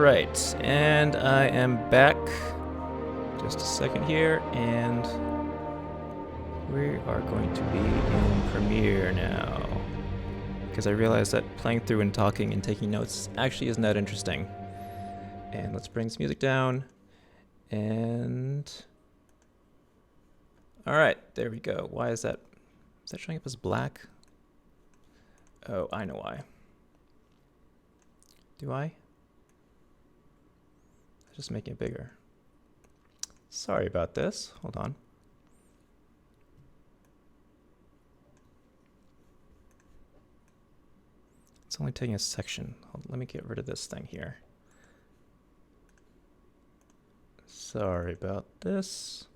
right, and I am back. Just a second here, and we are going to be in Premiere now. Because I realized that playing through and talking and taking notes actually isn't that interesting. And let's bring this music down. And... Alright, there we go. Why is that? Is that showing up as black? Oh, I know why. Do I? I'm just making it bigger. Sorry about this. Hold on. It's only taking a section. Let me get rid of this thing here. Sorry about this.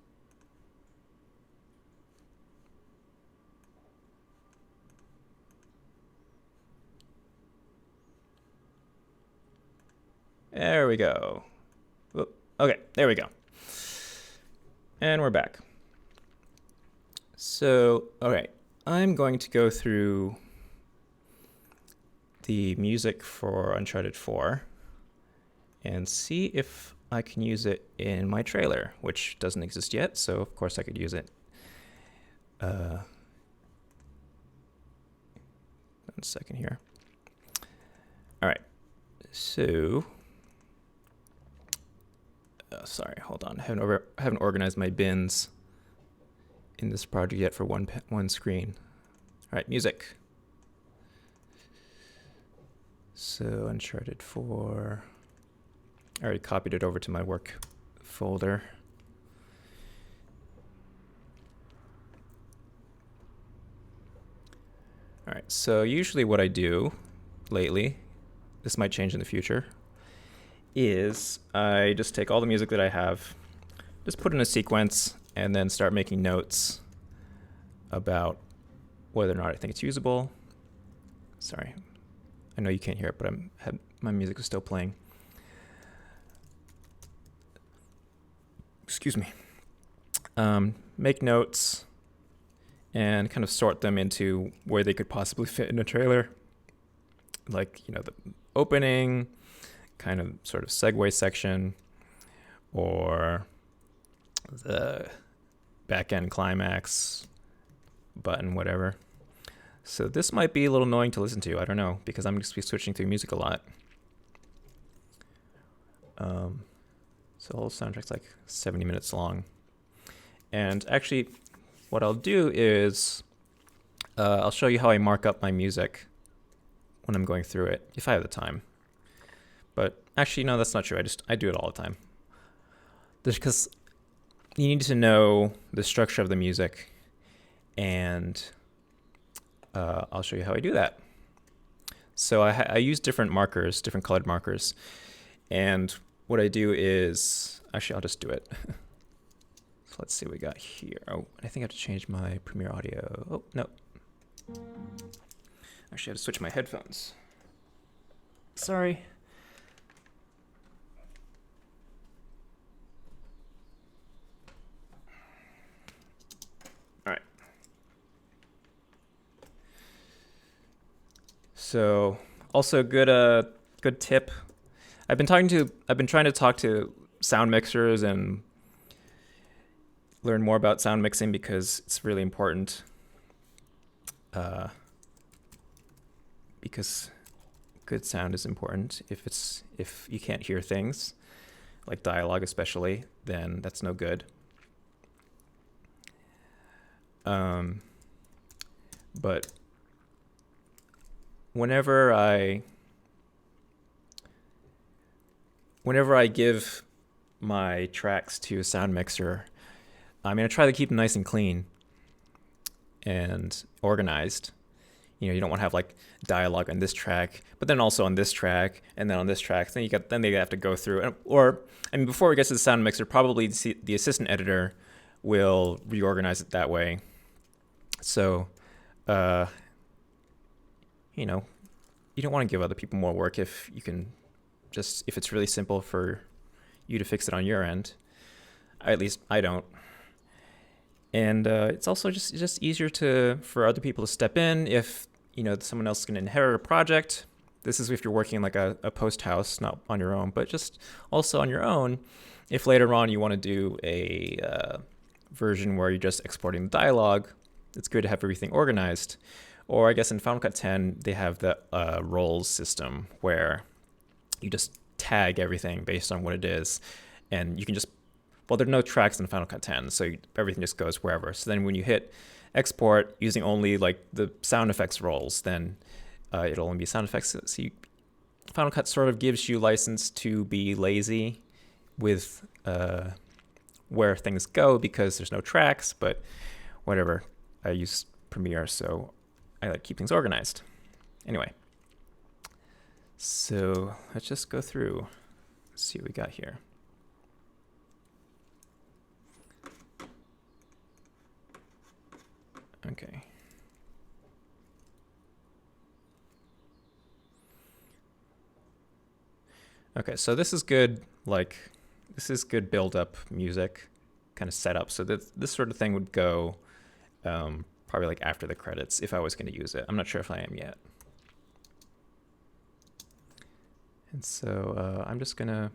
There we go. Whoop. Okay, there we go. And we're back. So, okay, I'm going to go through the music for Uncharted 4 and see if I can use it in my trailer, which doesn't exist yet, so of course I could use it. One second here. All right, so... sorry, hold on. I haven't organized my bins in this project yet for one screen. All right, music. So Uncharted 4. I already copied it over to my work folder. All right, so usually what I do lately, this might change in the future, is I just take all the music that I have, just put in a sequence, and then start making notes about whether or not I think it's usable. Sorry, I know you can't hear it, but my music is still playing. Excuse me. Make notes and kind of sort them into where they could possibly fit in a trailer. Like, the opening, kind of sort of segue section, or the back-end climax button, whatever. So this might be a little annoying to listen to, I don't know, because I'm just be switching through music a lot. So the whole soundtrack's like 70 minutes long. And actually, what I'll do is I'll show you how I mark up my music when I'm going through it, if I have the time. But actually, no, that's not true. I do it all the time. Just because you need to know the structure of the music, and I'll show you how I do that. So I use different markers, different colored markers, and what I do is, actually, I'll just do it. So let's see what we got here. Oh, I think I have to change my Premiere audio. Oh, no. Actually, I have to switch my headphones. Sorry. All right. So, also good tip. I've been trying to talk to sound mixers and learn more about sound mixing because it's really important. Because good sound is important. If you can't hear things, like dialogue especially, then that's no good. But whenever I give my tracks to a sound mixer, I'm going to try to keep them nice and clean and organized. You don't want to have like dialogue on this track, but then also on this track, and then on this track. Then they have to go through, before it gets to the sound mixer, probably the assistant editor will reorganize it that way. So, you don't want to give other people more work if it's really simple for you to fix it on your end. At least I don't. And it's also just easier for other people to step in if someone else is going to inherit a project. This is if you're working like a post house, not on your own, but just also on your own. If later on you want to do a version where you're just exporting the dialogue, it's good to have everything organized. Or I guess in Final Cut 10, they have the roles system where you just tag everything based on what it is. And you can just, well, there are no tracks in Final Cut 10, so everything just goes wherever. So then when you hit export using only like the sound effects roles, then it'll only be sound effects. So Final Cut sort of gives you license to be lazy with where things go because there's no tracks, but whatever. I use Premiere, so I like keep things organized. Anyway, so let's just go through, see what we got here. Okay. Okay, so this is good, like, this is good build-up music kind of setup. So this sort of thing would go probably like after the credits if I was going to use it. I'm not sure if I am yet. And so I'm just going to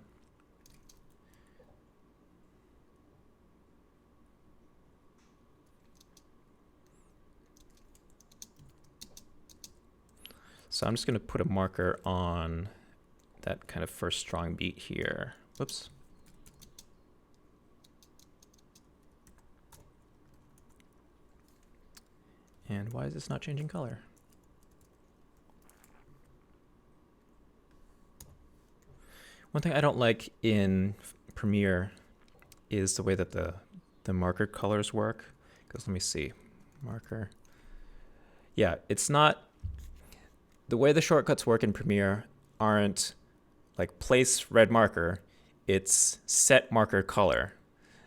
put a marker on that kind of first strong beat here. Whoops. And why is this not changing color? One thing I don't like in Premiere is the way that the marker colors work. Because let me see, marker. Yeah, it's not, the way the shortcuts work in Premiere aren't like place red marker, it's set marker color.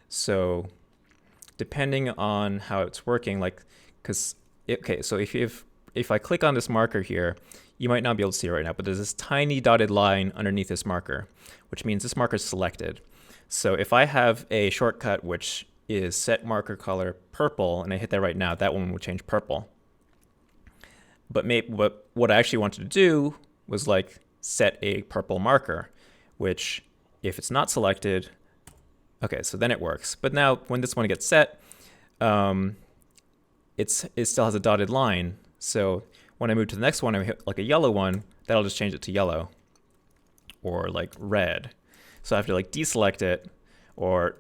So depending on how it's working, like, because, okay, so if I click on this marker here, you might not be able to see it right now, but there's this tiny dotted line underneath this marker, which means this marker is selected. So if I have a shortcut which is set marker color purple, and I hit that right now, that one will change purple. But what I actually wanted to do was like set a purple marker, which if it's not selected, okay, so then it works. But now when this one gets set, it still has a dotted line. So when I move to the next one, I hit like a yellow one, that'll just change it to yellow or like red. So I have to like deselect it, or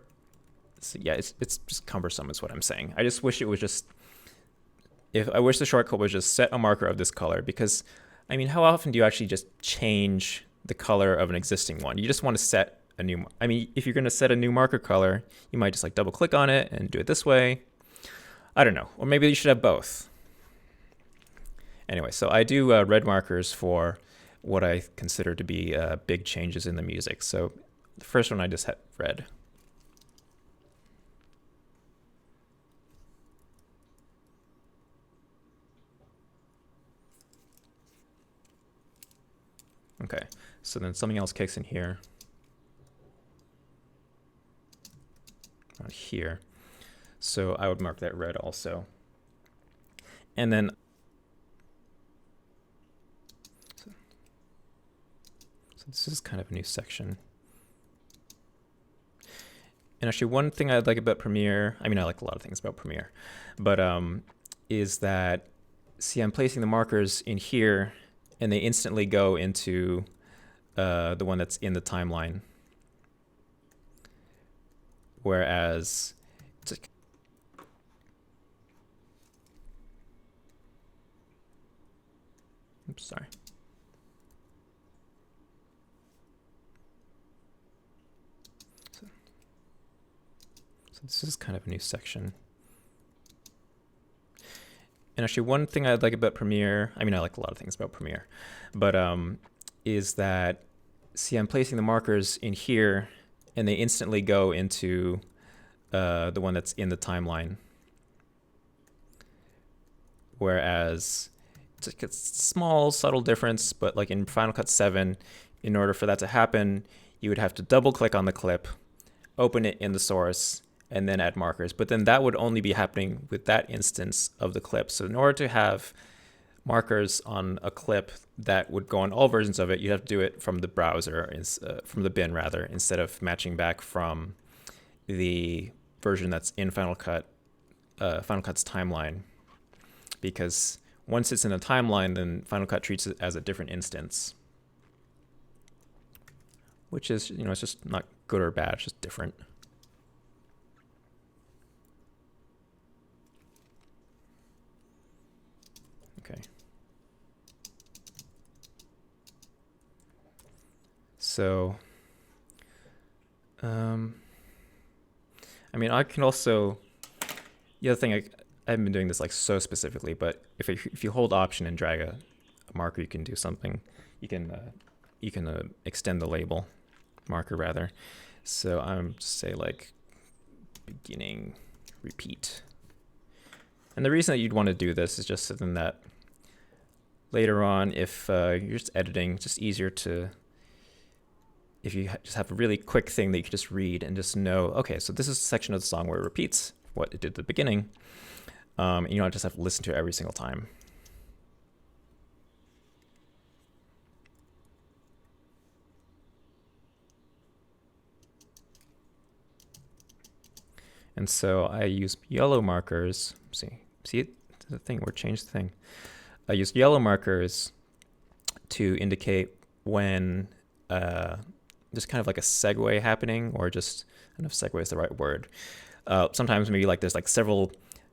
so yeah, it's just cumbersome is what I'm saying. I just wish it was just, I wish the shortcut was just set a marker of this color, because I mean, how often do you actually just change the color of an existing one? You just want to set a new, I mean, if you're going to set a new marker color, you might just like double click on it and do it this way. I don't know. Or maybe you should have both. Anyway, so I do red markers for what I consider to be big changes in the music. So the first one I just had red. Okay, so then something else kicks in here. Around here. So I would mark that red also. And then so this is kind of a new section. And actually one thing I like about Premiere, I mean, I like a lot of things about Premiere, but is that, see, I'm placing the markers in here and they instantly go into the one that's in the timeline. Whereas it's like, oops, sorry. So this is kind of a new section. And actually one thing I like about Premiere, I mean, I like a lot of things about Premiere, but is that, see, I'm placing the markers in here and they instantly go into the one that's in the timeline. Whereas it's like a small, subtle difference, but like in Final Cut 7, in order for that to happen, you would have to double click on the clip, open it in the source, and then add markers. But then that would only be happening with that instance of the clip. So in order to have markers on a clip that would go on all versions of it, you'd have to do it from the browser, from the bin rather, instead of matching back from the version that's in Final Cut, Final Cut's timeline. Because once it's in a timeline, then Final Cut treats it as a different instance, which is, it's just not good or bad, it's just different. Okay. So, I mean, I can also, the other thing, I haven't been doing this like so specifically, but if you hold Option and drag a marker, you can do something. You can extend the label marker rather. So I'm say like beginning repeat. And the reason that you'd want to do this is just so then that later on, if you're just editing, it's just easier to, if you just have a really quick thing that you can just read and just know, okay, so this is a section of the song where it repeats what it did at the beginning. And you don't just have to listen to it every single time. And so I use yellow markers. See it? The thing where it changed the thing. I use yellow markers to indicate when there's kind of like a segue happening, or just, I don't know if segue is the right word. Sometimes maybe like there's like several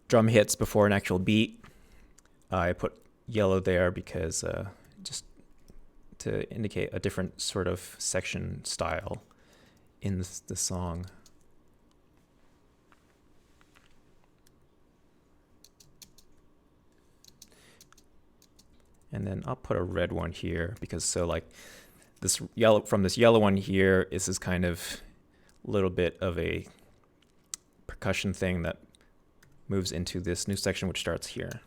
drum hits before an actual beat. I put yellow there because just to indicate a different sort of section style in the song. And then I'll put a red one here because so like this yellow, from this yellow one here is this kind of little bit of a percussion thing that moves into this new section which starts here.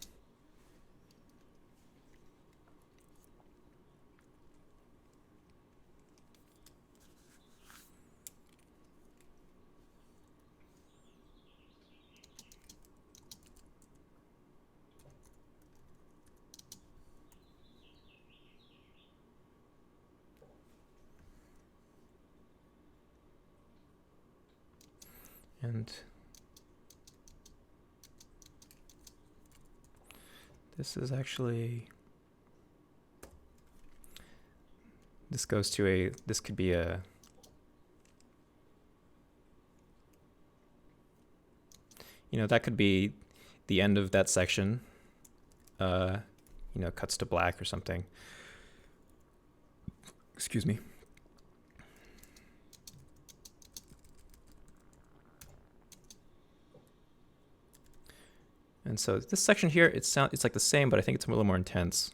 And this is actually, this goes to a, this could be a, that could be the end of that section, cuts to black or something. Excuse me. And so this section here, it's like the same, but I think it's a little more intense.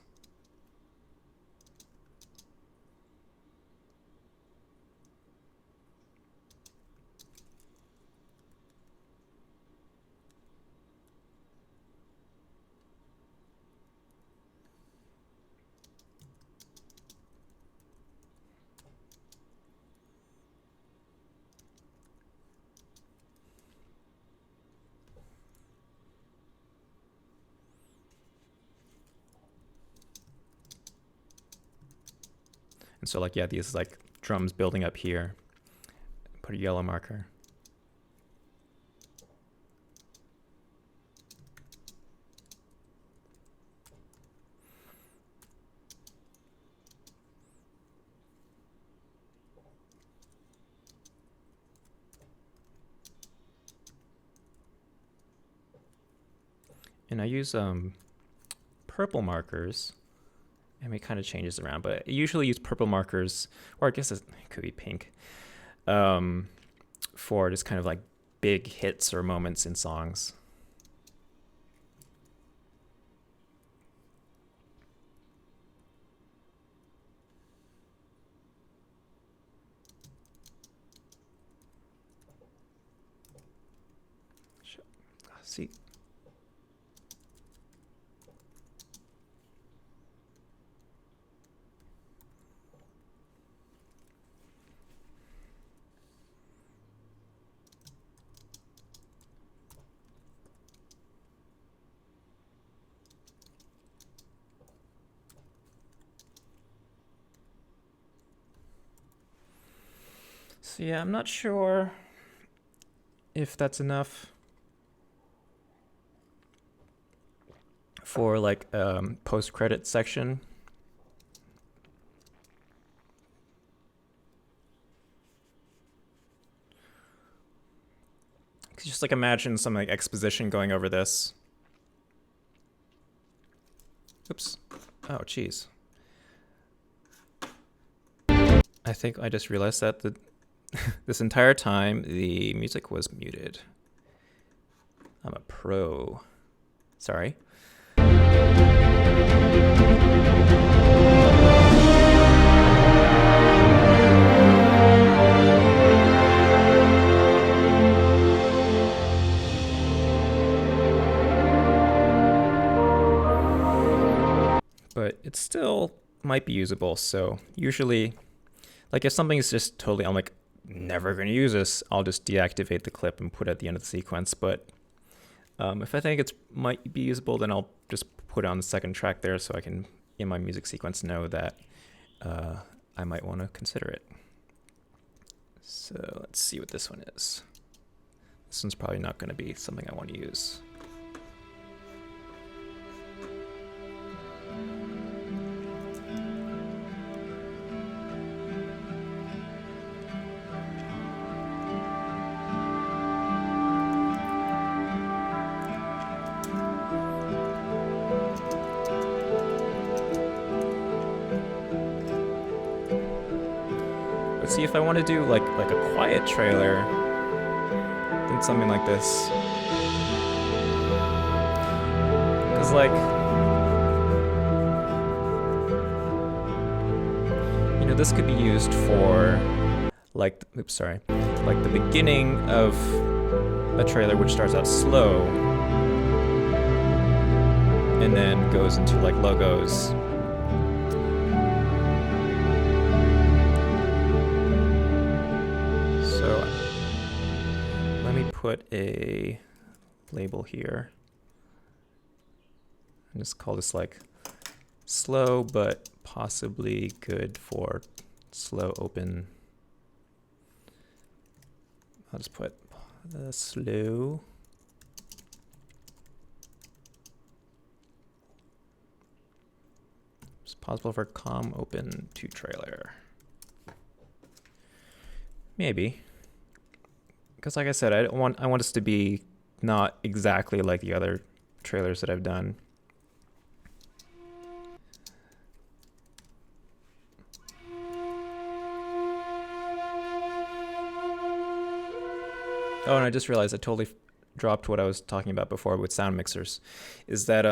And so like, yeah, these like drums building up here. Put a yellow marker. And I use purple markers. I mean, it kind of changes around, but I usually use purple markers, or I guess it could be pink, for just kind of like big hits or moments in songs. See. So yeah, I'm not sure if that's enough for like post-credit section. Just like imagine some like exposition going over this. Oops. Oh, jeez. I think I just realized that this entire time the music was muted. I'm a pro. Sorry. But it still might be usable. So usually, like if something is just totally, I'm like, never going to use this, I'll just deactivate the clip and put it at the end of the sequence. But if I think it might be usable, then I'll just put on the second track there so I can, in my music sequence, know that I might want to consider it. So let's see what this one is. This one's probably not going to be something I want to use. Let's see if I want to do like a quiet trailer, then something like this. Cause like, you know, this could be used for like, oops, sorry, like the beginning of a trailer which starts out slow and then goes into like logos. Put a label here and just call this like slow but possibly good for slow open. I'll just put slow. It's possible for calm open to trailer. Maybe. Because like I said, I want this to be not exactly like the other trailers that I've done. Oh, and I just realized I totally dropped what I was talking about before with sound mixers. Is that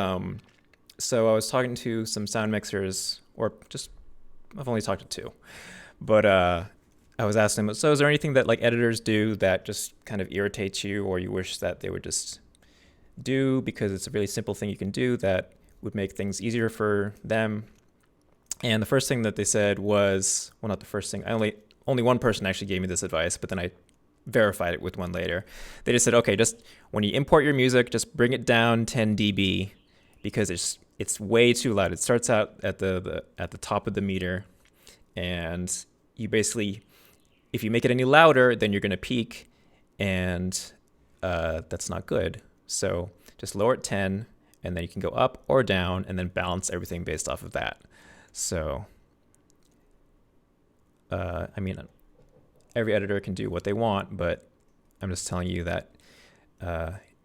so I was talking to some sound mixers, or just I've only talked to two, but I was asking them, so is there anything that like editors do that just kind of irritates you or you wish that they would just do because it's a really simple thing you can do that would make things easier for them? And the first thing that they said was, well, not the first thing, only one person actually gave me this advice, but then I verified it with one later. They just said, okay, just when you import your music, just bring it down 10 dB because it's way too loud. It starts out at the top of the meter, and you basically, if you make it any louder, then you're going to peak, and that's not good. So just lower it 10, and then you can go up or down, and then balance everything based off of that. So, I mean, every editor can do what they want, but I'm just telling you that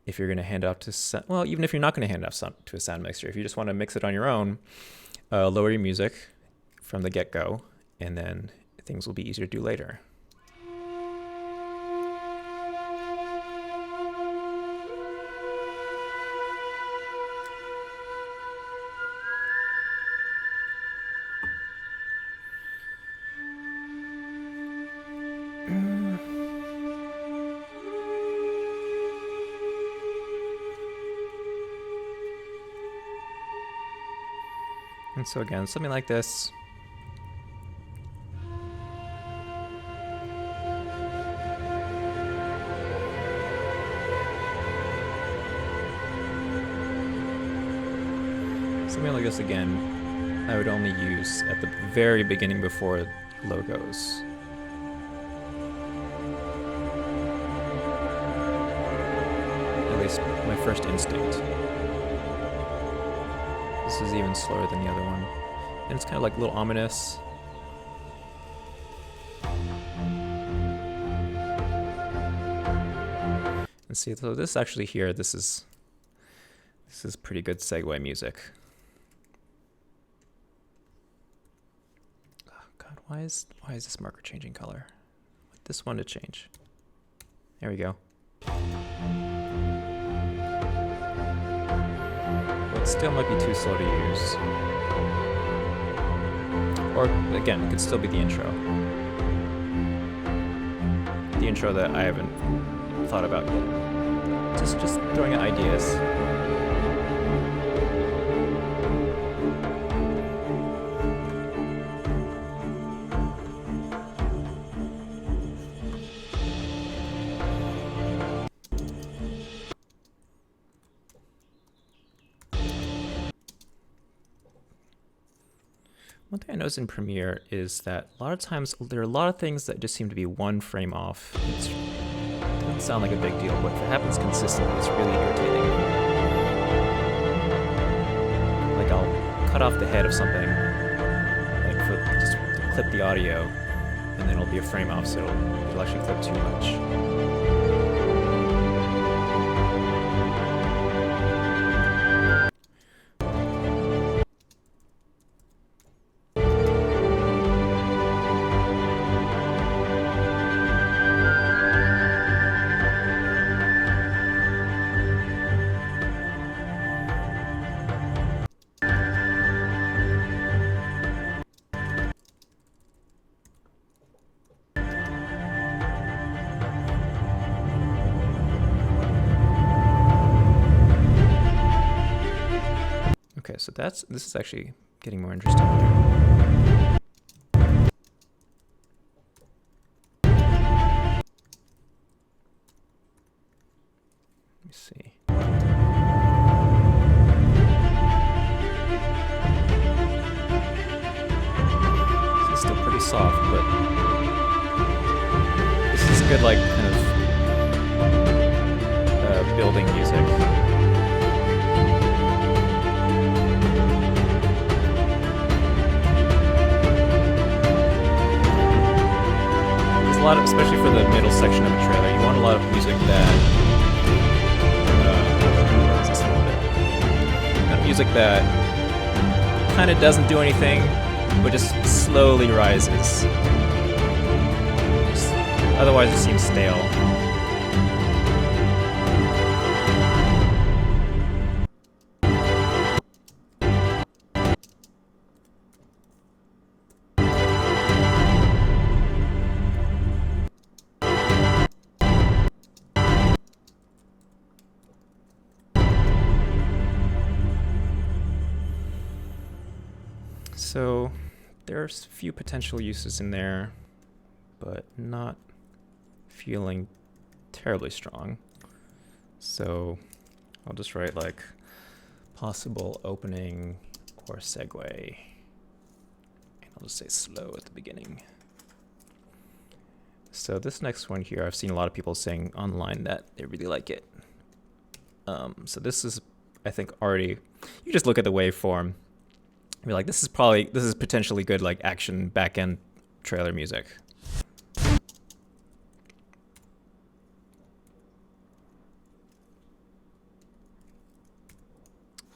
if you're going to hand off to, well, even if you're not going to hand off to a sound mixer, if you just want to mix it on your own, lower your music from the get-go, and then things will be easier to do later. And so again, something like this. Something like this again, I would only use at the very beginning before logos. just my first instinct. This is even slower than the other one. And it's kind of like a little ominous. And see, so this actually here, this is pretty good segue music. Oh God, why is this marker changing color? I want this one to change. There we go. But still might be too slow to use. Or again, it could still be the intro. The intro that I haven't thought about yet. Just throwing out ideas. One thing I noticed in Premiere is that a lot of times there are a lot of things that just seem to be one frame off. It doesn't sound like a big deal, but if it happens consistently, it's really irritating. Like I'll cut off the head of something, like just to clip the audio, and then it'll be a frame off, so it'll actually clip too much. Okay, so this is actually getting more interesting here. Let me see. This is still pretty soft, but this is good, like, kind of building music. A lot of, especially for the middle section of a trailer, you want a lot of music that music that kind of doesn't do anything, but just slowly rises. Otherwise, it seems stale. So there's a few potential uses in there, but not feeling terribly strong. So I'll just write like possible opening or segue. And I'll just say slow at the beginning. So this next one here, I've seen a lot of people saying online that they really like it. So this is, I think, already, you just look at the waveform. Be like, this is potentially good, like, action back-end trailer music.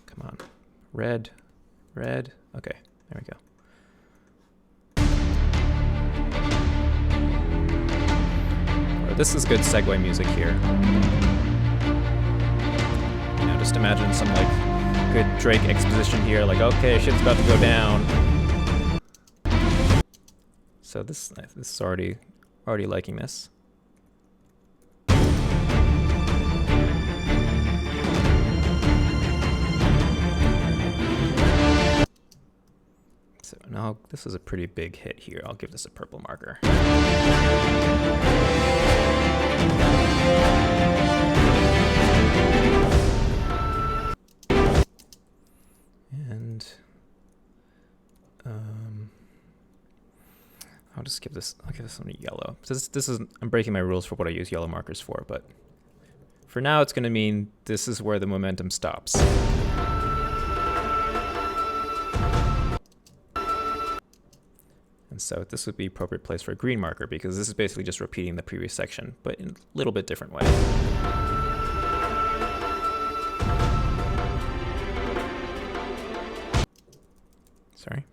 Come on. Red. Okay, there we go. This is good segue music here. You know, just imagine some, like, good Drake exposition here, like, okay, shit's about to go down. So this is already liking this. So now this is a pretty big hit here. I'll give this a purple marker. And I'll give this one a yellow. So this is, I'm breaking my rules for what I use yellow markers for, but For now, it's going to mean this is where the momentum stops. And so this would be appropriate place for a green marker, because this is basically just repeating the previous section, but in a little bit different way. Sorry.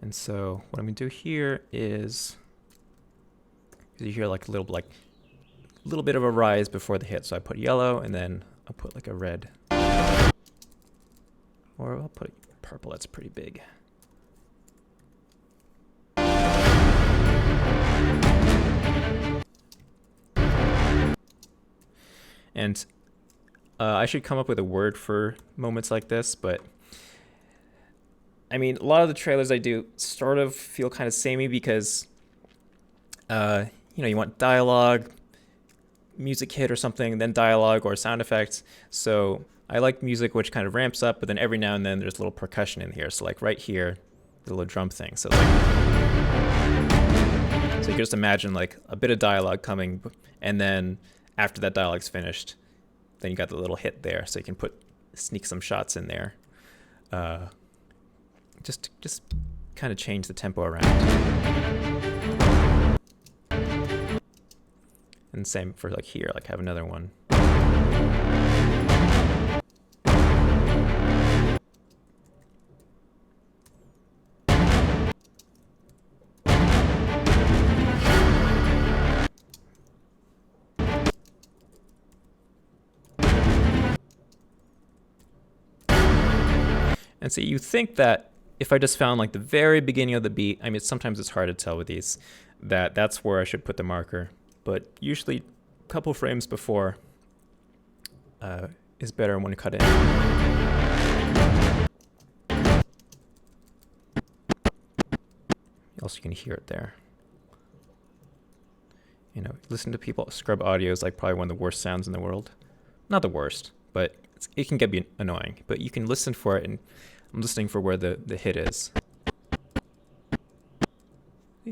And so what I'm going to do here is, you hear like a little bit of a rise before the hit. So I put yellow, and then I'll put like a red, or I'll put purple. That's pretty big. And I should come up with a word for moments like this, but I mean, a lot of the trailers I do sort of feel kind of samey, because you want dialogue, music hit or something, then dialogue or sound effects. So I like music which kind of ramps up, but then every now and then there's a little percussion in here. So like right here, the little drum thing. So like, so you can just imagine like a bit of dialogue coming, and then after that dialogue's finished, then you got the little hit there. So you can sneak some shots in there. Just kind of change the tempo around. And same for like here, like have another one. And so you think that if I just found like the very beginning of the beat, I mean, sometimes it's hard to tell with these, that's where I should put the marker. But usually a couple frames before is better when you cut in. Also, you can hear it there. Listen to people scrub audio is like probably one of the worst sounds in the world. Not the worst, but it can get annoying. But you can listen for it, and I'm listening for where the hit is.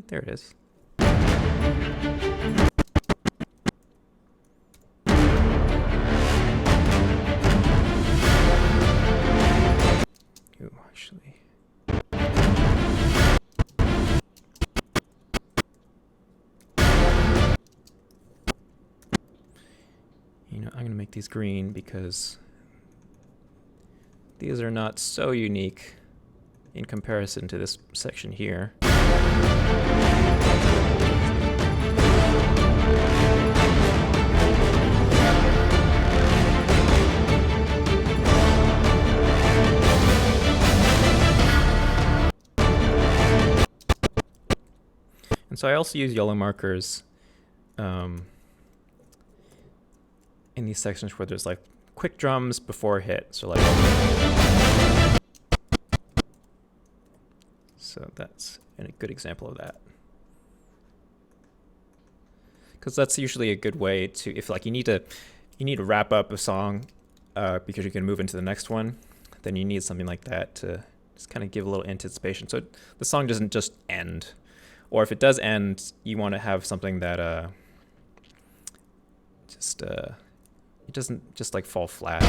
There it is. Ooh, actually. I'm going to make these green because these are not so unique in comparison to this section here. And so I also use yellow markers in these sections where there's like quick drums before hit. So that's a good example of that. Because that's usually a good way to, if like you need to wrap up a song because you're gonna move into the next one, then you need something like that to just kind of give a little anticipation. So the song doesn't just end. Or if it does end, you want to have something that it doesn't just like fall flat.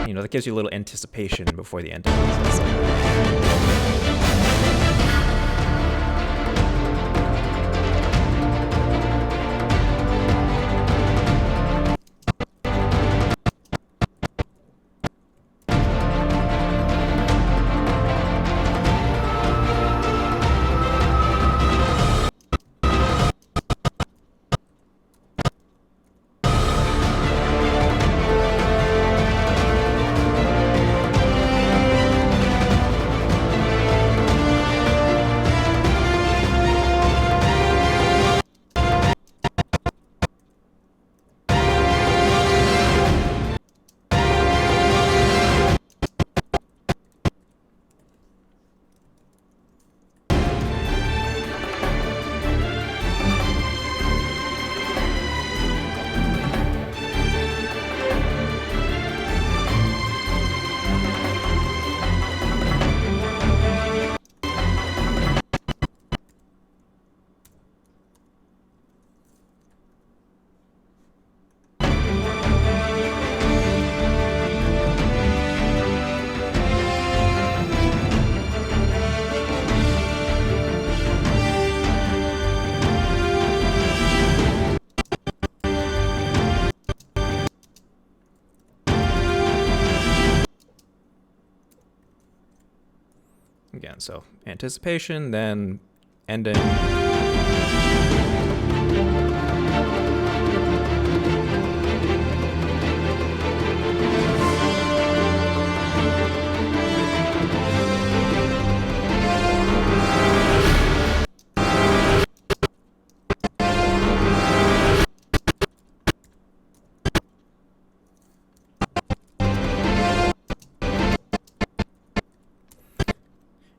That gives you a little anticipation before the ending. So it's again. So anticipation, then ending.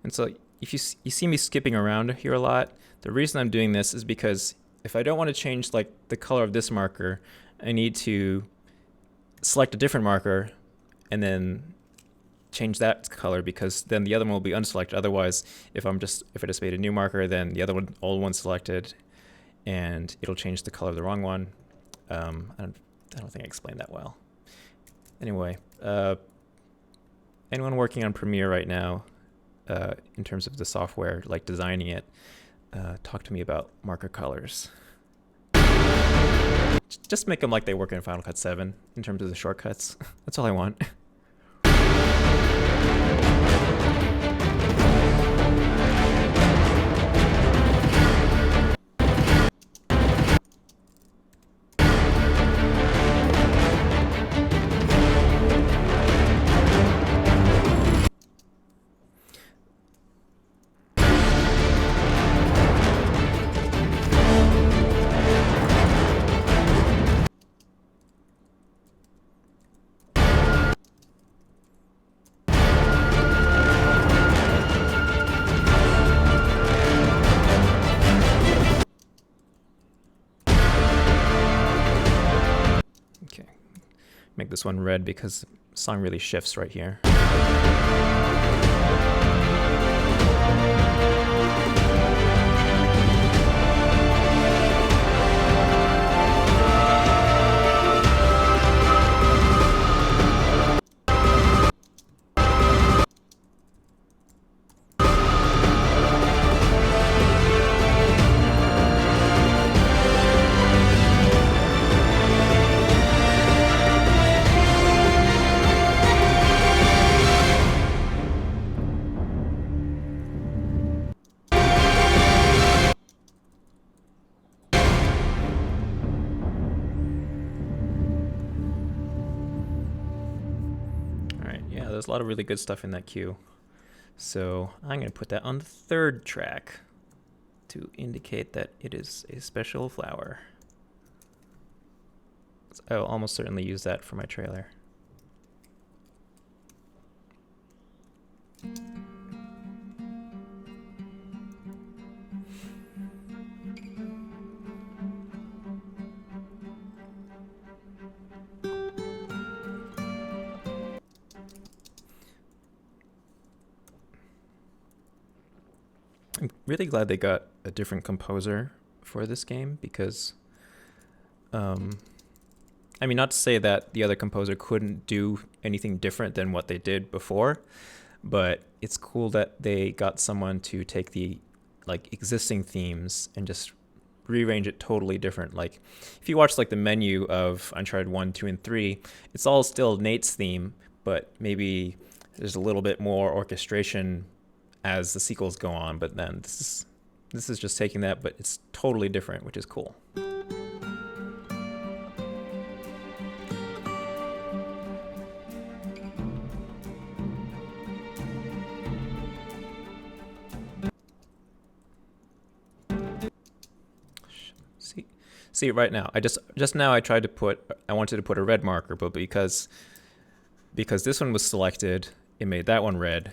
And so if you see me skipping around here a lot, the reason I'm doing this is because if I don't want to change like the color of this marker, I need to select a different marker and then change that color, because then the other one will be unselected. Otherwise, if I just made a new marker, then the other one, old one selected, and it'll change the color of the wrong one. I don't think I explained that well. Anyway, anyone working on Premiere right now, in terms of the software, like designing it, talk to me about marker colors. Just make them like they work in Final Cut 7 in terms of the shortcuts. That's all I want. Make this one red because the song really shifts right here. There's a lot of really good stuff in that cue. So I'm going to put that on the third track to indicate that it is a special flower. I will almost certainly use that for my trailer. I'm really glad they got a different composer for this game because, I mean, not to say that the other composer couldn't do anything different than what they did before, but it's cool that they got someone to take the like existing themes and just rearrange it totally different. Like if you watch like the menu of Uncharted 1, 2, and 3, it's all still Nate's theme, but maybe there's a little bit more orchestration as the sequels go on, but then this is just taking that, but it's totally different, which is cool. See right now, just now I wanted to put a red marker, but because this one was selected, it made that one red.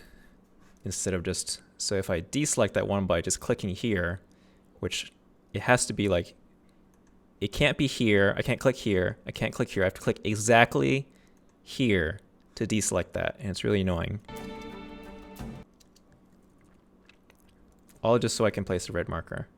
Instead of just, so if I deselect that one by just clicking here, which it has to be like, it can't be here, I can't click here, I can't click here, I have to click exactly here to deselect that, and it's really annoying. All just so I can place a red marker.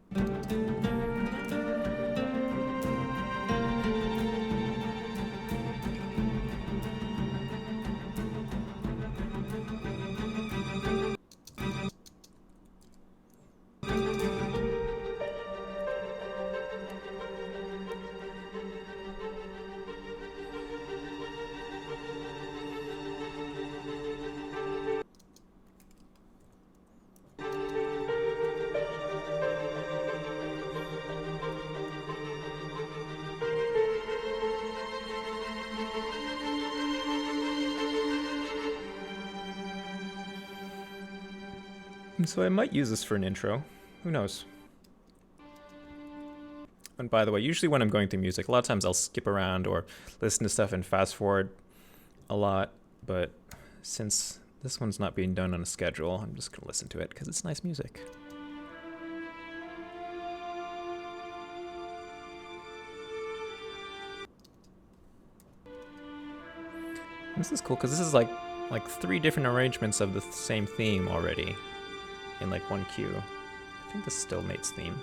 So I might use this for an intro. Who knows? And by the way, usually when I'm going through music, a lot of times I'll skip around or listen to stuff and fast forward a lot. But since this one's not being done on a schedule, I'm just going to listen to it because it's nice music. This is cool because this is like 3 different arrangements of the same theme already in like one cue. I think this is still Nate's theme.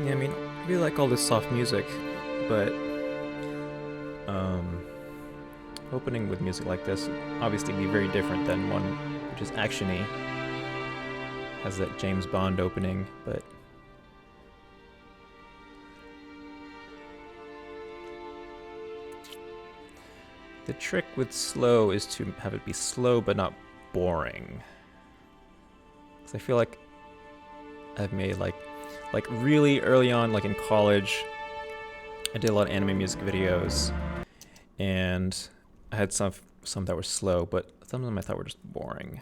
Yeah, I mean, I really like all this soft music, but opening with music like this would obviously be very different than one which is actiony. Has that James Bond opening, but the trick with slow is to have it be slow but not boring. Because I feel like I've made like really early on, like in college, I did a lot of anime music videos, and I had some that were slow, but some of them I thought were just boring.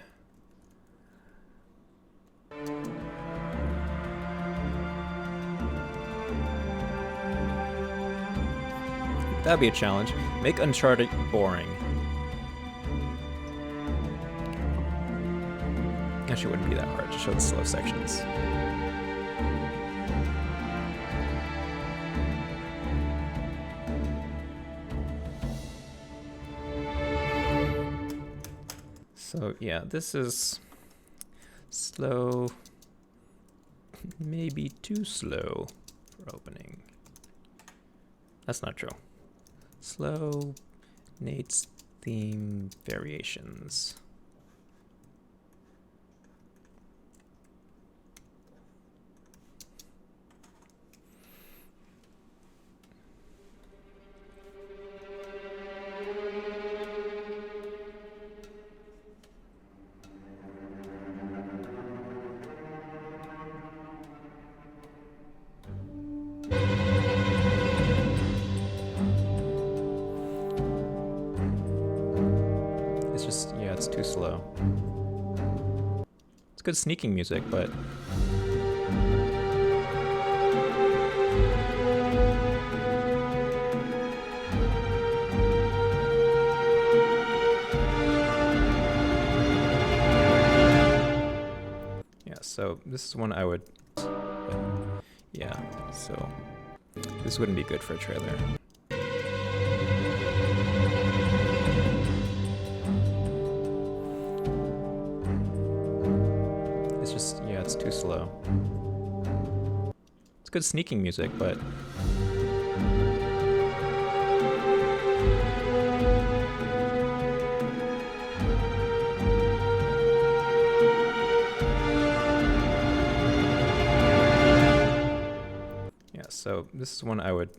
That'd be a challenge. Make Uncharted boring. Actually, it wouldn't be that hard to show the slow sections. So yeah, this is slow, maybe too slow for opening. That's not true. Slow, Nate's theme variations. It's just, yeah, it's too slow. It's good sneaking music, but yeah, so this is one I would, yeah, so this wouldn't be good for a trailer. It's just, yeah, it's too slow. It's good sneaking music, but yeah, so this is one I would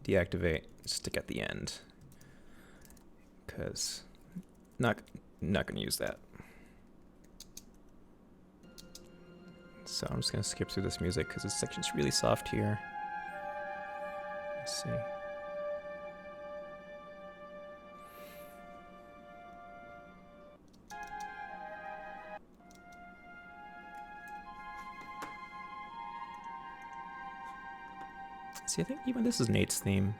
deactivate, stick at the end, because not gonna use that. So I'm just gonna skip through this music because this section's really soft here. Let's see. See, I think even this is Nate's theme.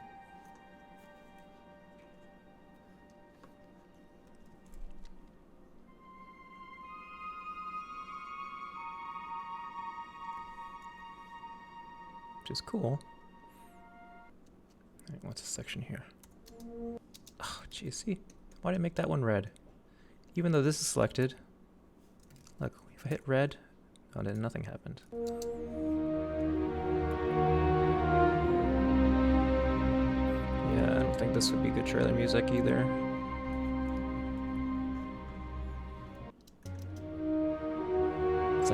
Which is cool. Alright, what's this section here? Oh, geez, see? Why did I make that one red? Even though this is selected. Look, if I hit red, oh, then nothing happened. Yeah, I don't think this would be good trailer music either.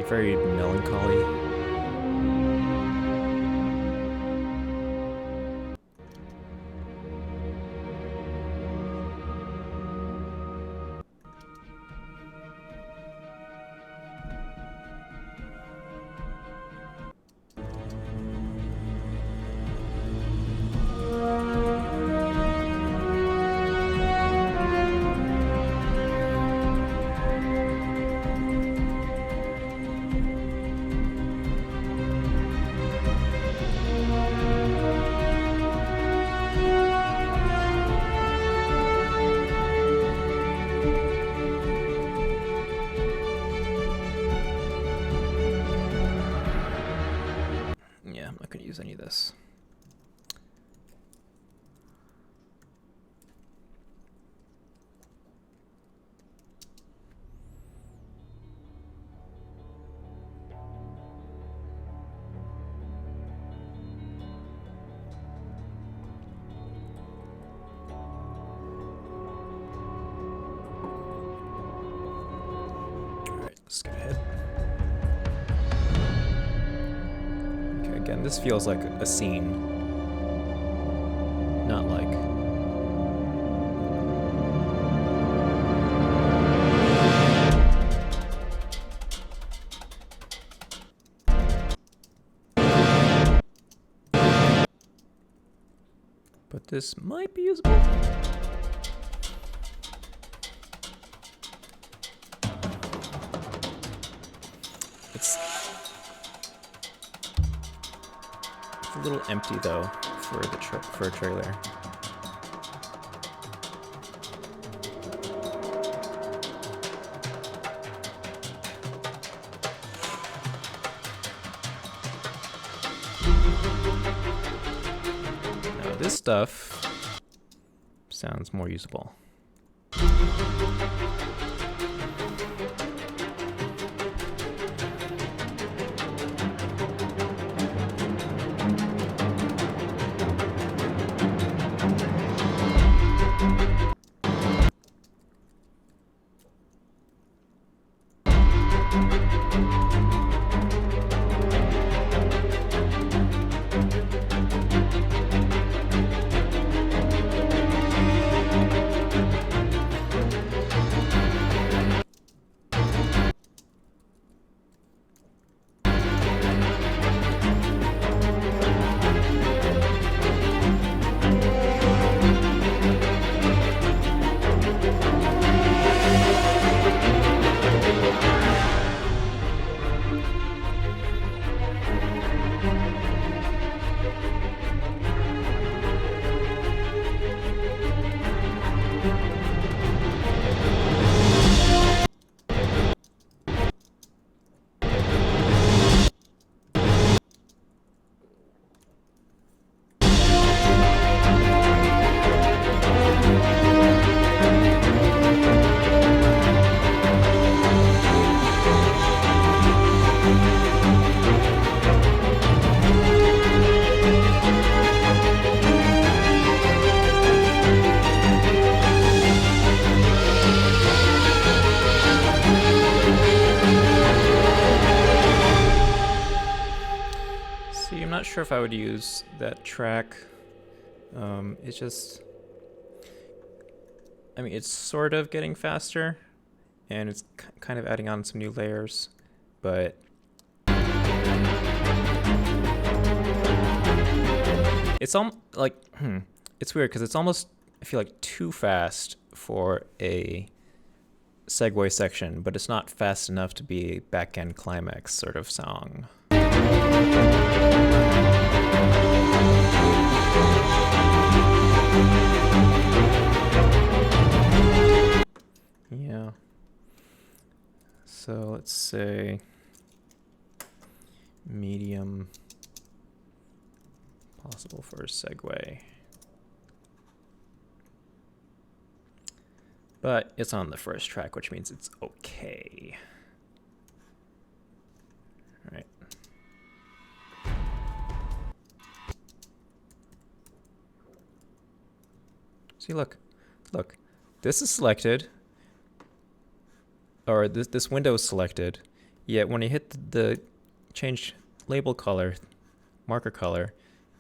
like very melancholy. Yeah, I'm not going to use any of this. Alright, let's go ahead. Okay, again, this feels like a scene. Not like... But this might be usable. It's a little empty though for a trailer. Now this stuff sounds more usable. See, I'm not sure if I would use that track. It's just... I mean, it's sort of getting faster, and it's kind of adding on some new layers, but... It's like, it's weird, because it's almost, I feel like, too fast for a segue section, but it's not fast enough to be a back-end climax sort of song. Yeah. So let's say medium possible for a segue. But it's on the first track, which means it's okay. All right. See, look, this is selected, or this window is selected, Yeah, when you hit the change label color, marker color,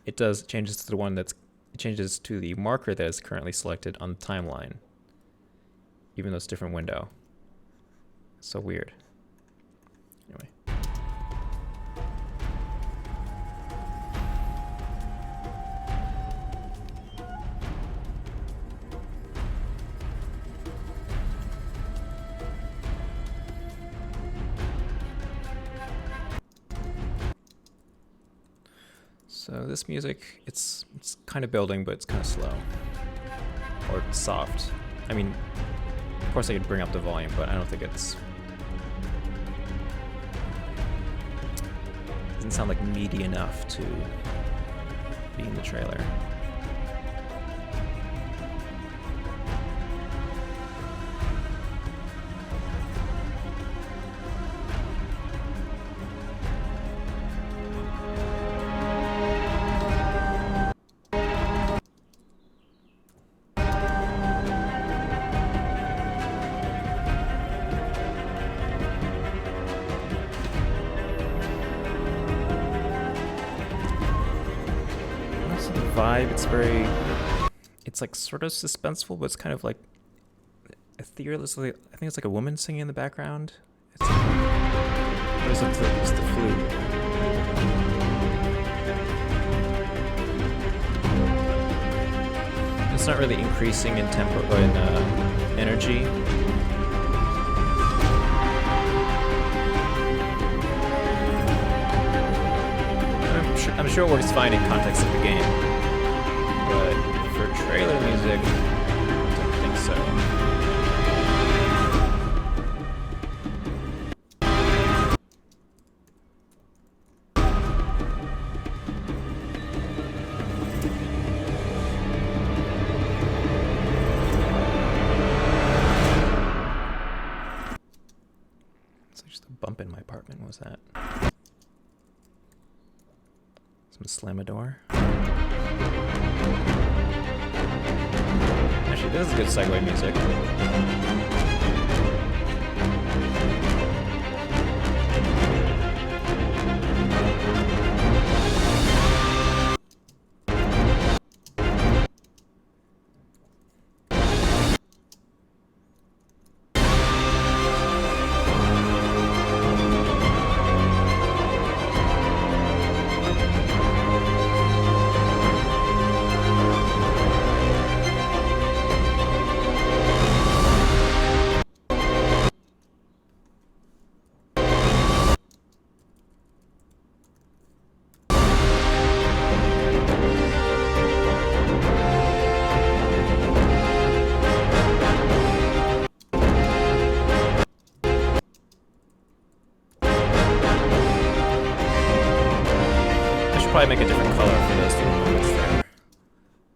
it does changes to the one that's it changes to the marker that is currently selected on the timeline, even though it's a different window. It's so weird. Anyway. So this music, it's kind of building, but it's kind of slow. Or soft. I mean, of course I could bring up the volume, but I don't think it's... doesn't sound like meaty enough to be in the trailer. Vibe, it's like sort of suspenseful, but it's kind of like ethereal. It's like, I think it's like a woman singing in the background. It's or is it it's the flute? It's not really increasing in tempo or in energy. I'm sure it works fine in context of the game. But for trailer music, I don't think so. It's like just a bump in my apartment. What was that? Some slam a door. Actually, this is good segue music. Probably make a different color for those two moments there.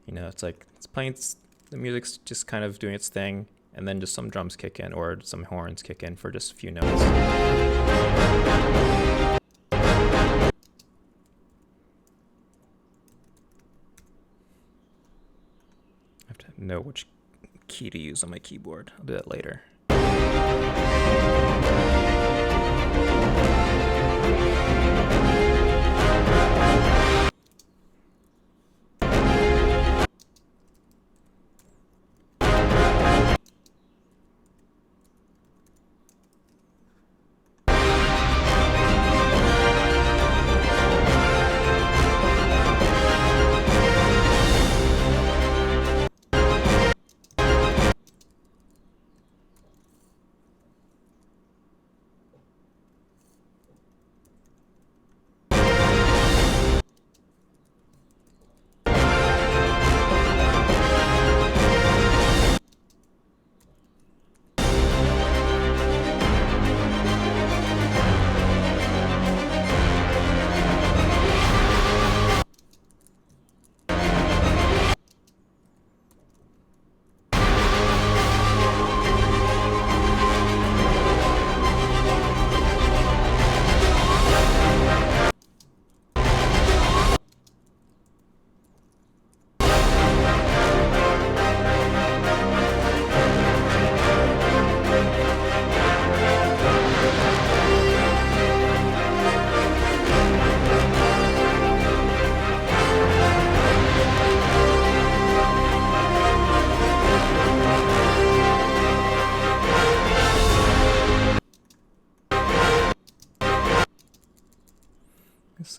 You know, it's like it's playing, the music's just kind of doing its thing, and then just some drums kick in or some horns kick in for just a few notes. I have to know which key to use on my keyboard. I'll do that later.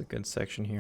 good section here.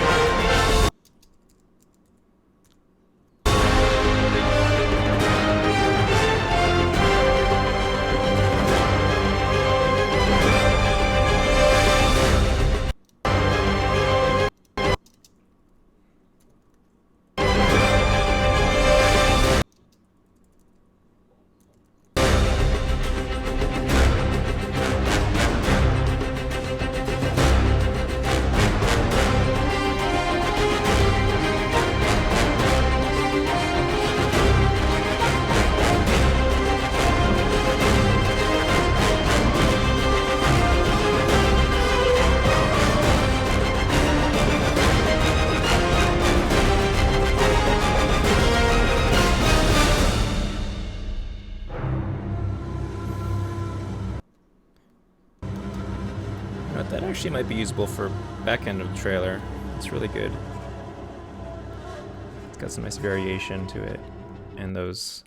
That actually might be usable for back end of the trailer. It's really good. It's got some nice variation to it, and those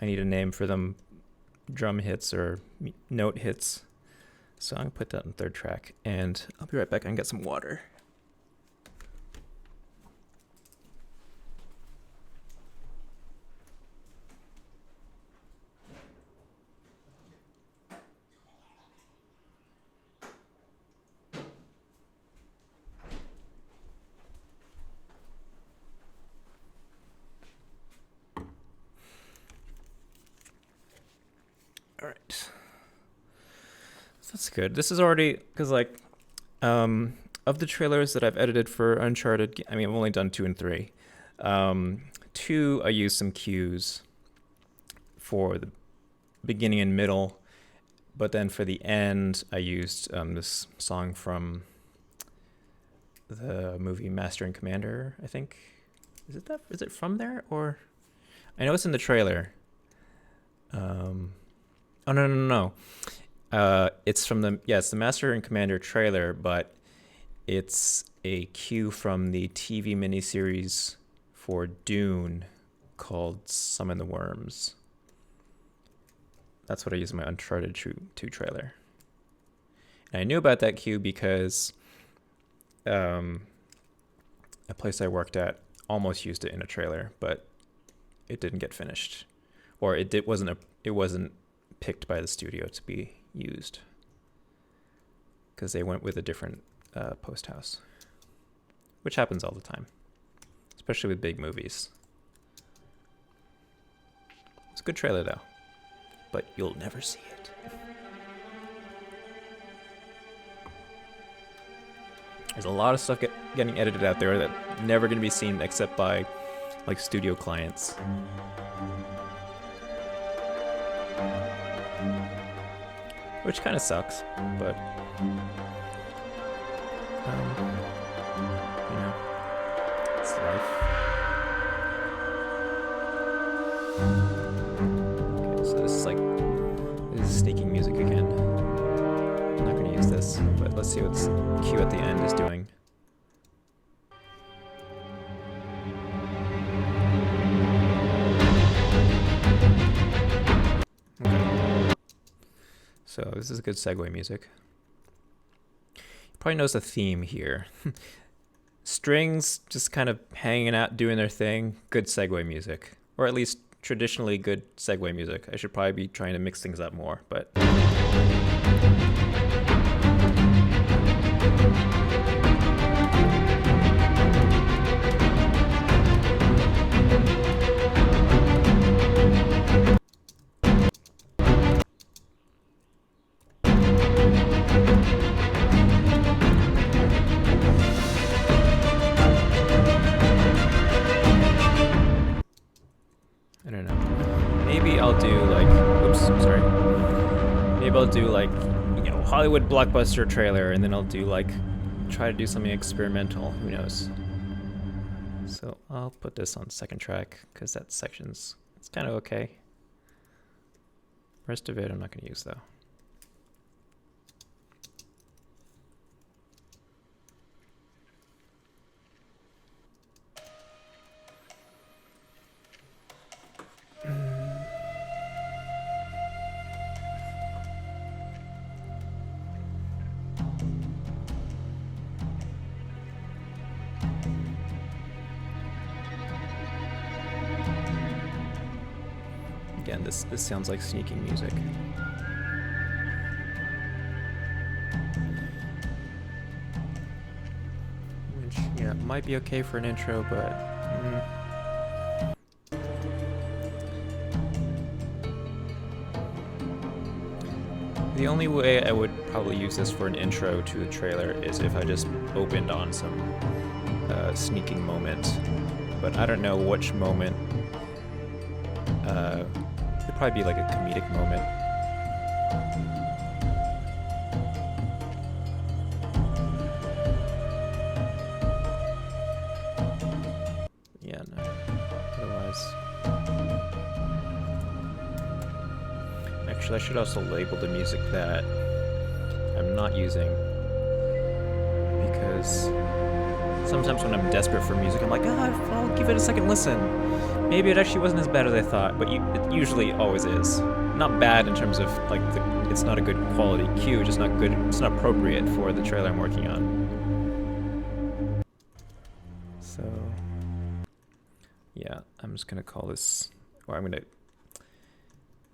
I need a name for them, drum hits or note hits. So I'm gonna put that on third track, and I'll be right back and get some water. All right, so that's good. This is already, because like, of the trailers that I've edited for Uncharted, I mean, I've only done 2 and 3. 2, I used some cues for the beginning and middle, but then for the end, I used this song from the movie Master and Commander, I think. Is it that? Is it from there? Or I know it's in the trailer. Oh, no. It's from it's the Master and Commander trailer, but it's a cue from the TV miniseries for Dune called Summon the Worms. That's what I used in my Uncharted 2 trailer. And I knew about that cue because a place I worked at almost used it in a trailer, but it didn't get finished, or it wasn't picked by the studio to be used because they went with a different post house, which happens all the time, especially with big movies. It's a good trailer though, but you'll never see it. There's a lot of stuff getting edited out there that never going to be seen except by like studio clients. Which kind of sucks, but you know, it's life. Okay, so this is sneaking music again. I'm not going to use this, but let's see what Q at the end is doing. So this is good segue music. You probably notice a theme here. Strings just kind of hanging out, doing their thing. Good segue music. Or at least traditionally good segue music. I should probably be trying to mix things up more, but... I don't know. Maybe I'll do like, oops, sorry. Maybe I'll do like, you know, Hollywood blockbuster trailer, and then I'll do like, try to do something experimental. Who knows? So I'll put this on second track because that section's, it's kind of okay. Rest of it I'm not going to use though. again, this sounds like sneaking music. Which, yeah, might be okay for an intro, but... The only way I would probably use this for an intro to the trailer is if I just opened on some sneaking moment. But I don't know which moment. It'd probably be like a comedic moment. Yeah, no. Otherwise... Actually, I should also label the music that I'm not using, because sometimes when I'm desperate for music, I'm like, I'll give it a second listen. Maybe it actually wasn't as bad as I thought, but it usually always is. Not bad in terms of, like, it's not a good quality cue, just not good, it's not appropriate for the trailer I'm working on. So, yeah, I'm just gonna call this, or I'm gonna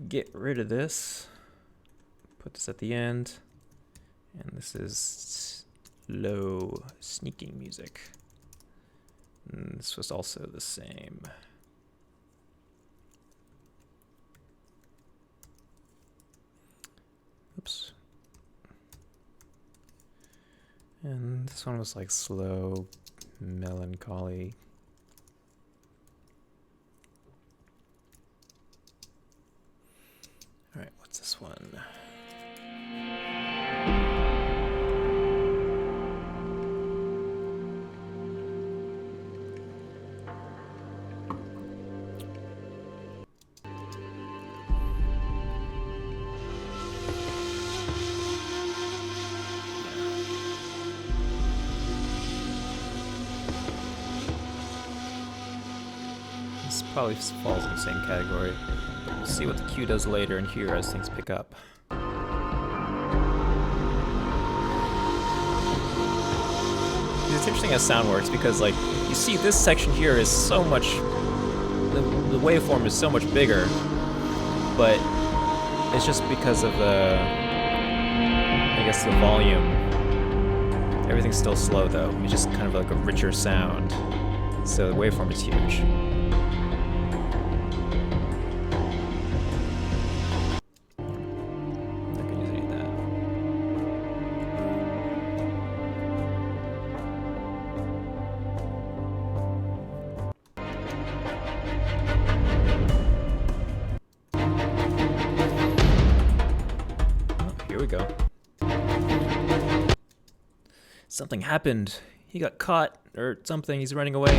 get rid of this, put this at the end, and this is low sneaking music. And this was also the same. Oops. And this one was like slow, melancholy. All right, what's this one? This probably falls in the same category. We'll see what the cue does later in here as things pick up. It's interesting how sound works because, like, you see this section here is so much, the waveform is so much bigger, but it's just because of the, I guess, the volume. Everything's still slow though. It's just kind of like a richer sound. So the waveform is huge. Here we go. Something happened. He got caught or something. He's running away.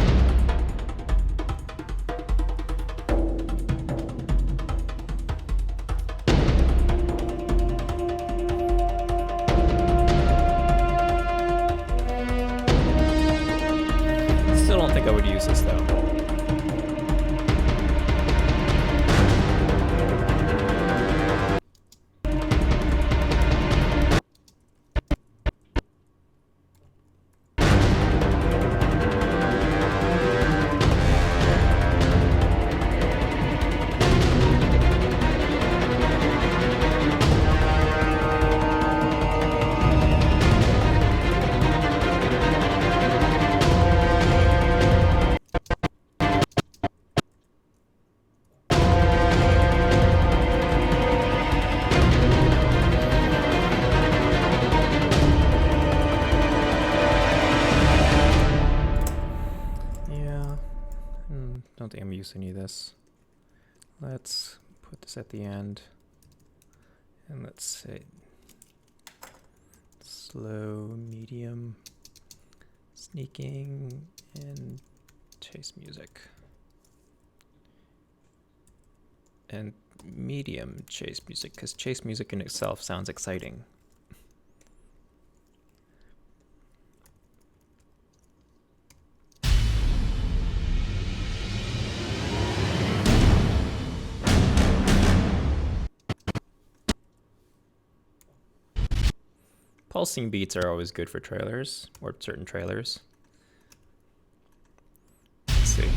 Still don't think I would use this though. Don't think I'm using any of this. Let's put this at the end. And let's say slow, medium, sneaking, and chase music. And medium chase music, because chase music in itself sounds exciting. Pulsing beats are always good for trailers, or certain trailers. Let's see.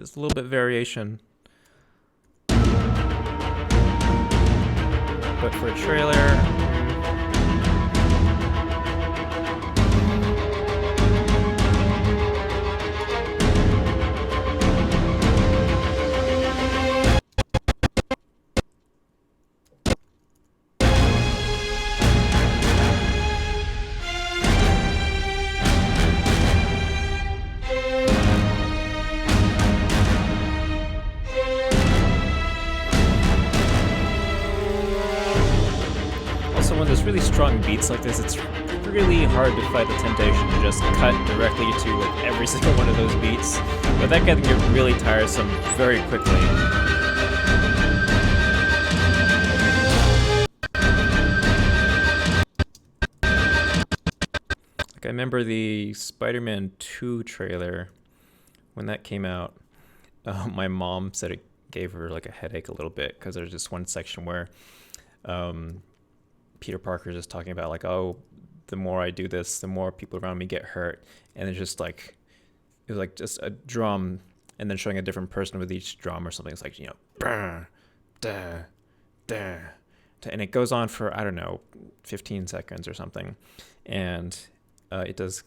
there's a little bit of variation. But for a trailer, when there's really strong beats like this, it's really hard to fight the temptation to just cut directly to like every single one of those beats. But that can get really tiresome very quickly. Like I remember the Spider-Man 2 trailer when that came out. My mom said it gave her like a headache a little bit because there's this one section where Peter Parker is just talking about like, oh, the more I do this, the more people around me get hurt. And it's just like, it was like just a drum and then showing a different person with each drum or something. It's like, you know, brr, da, da, da, and it goes on for, I don't know, 15 seconds or something. And it was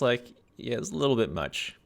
like, yeah, it was a little bit much.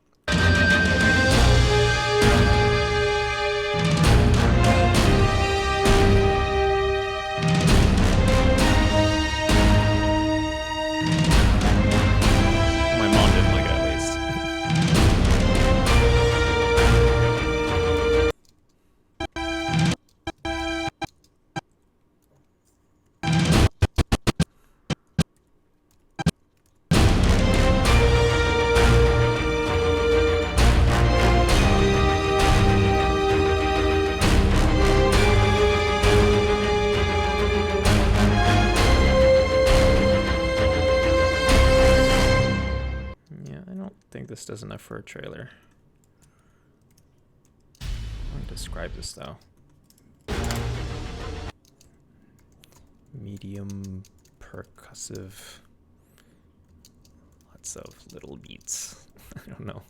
This does enough for a trailer. I want to describe this though. Medium percussive. Lots of little beats. I don't know.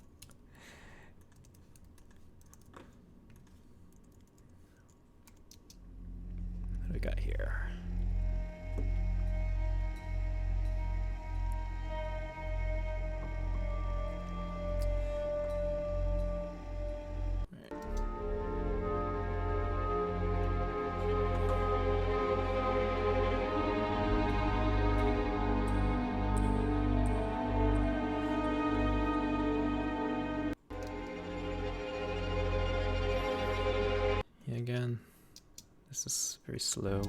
What do we got here? Again, this is very slow.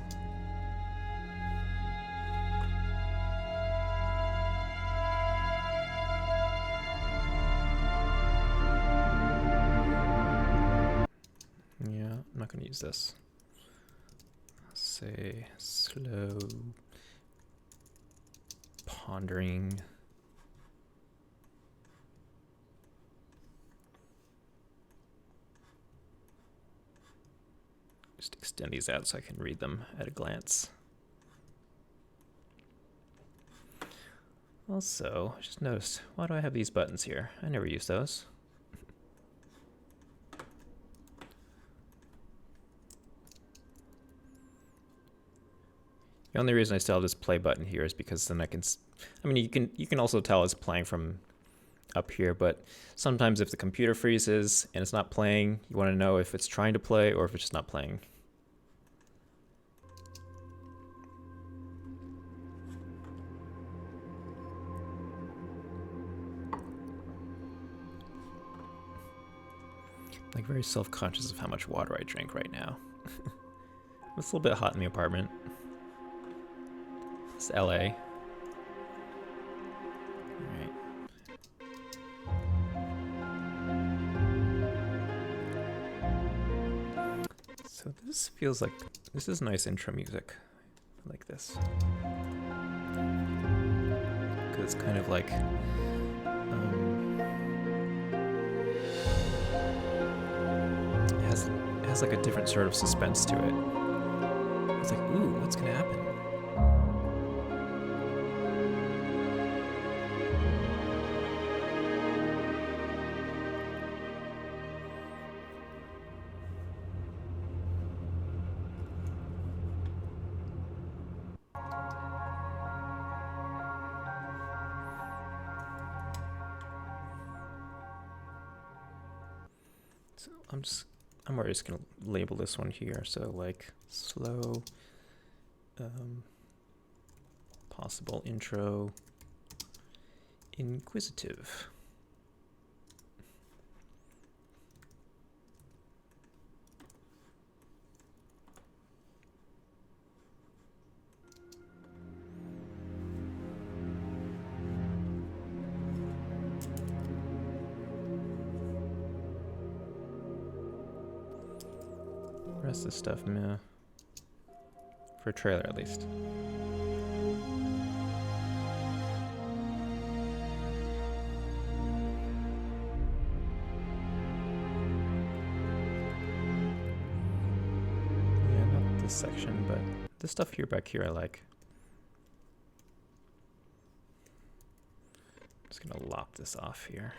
Yeah, I'm not going to use this. Let's say slow, pondering. Just extend these out so I can read them at a glance. Also, I just noticed, why do I have these buttons here? I never use those. The only reason I still have this play button here is because then I can, I mean, you can also tell it's playing from up here, but sometimes if the computer freezes and it's not playing, you want to know if it's trying to play or if it's just not playing. Like very self-conscious of how much water I drink right now. It's a little bit hot in the apartment. It's LA. Alright. So this feels like, this is nice intro music. I like this. Because it's kind of like, it has like a different sort of suspense to it. It's like, ooh, what's gonna happen? So I'm already just gonna label this one here. So like slow, possible intro, inquisitive. Rest of the stuff, meh. For a trailer, at least. Yeah, not this section, but the stuff here back here I like. Just gonna lop this off here.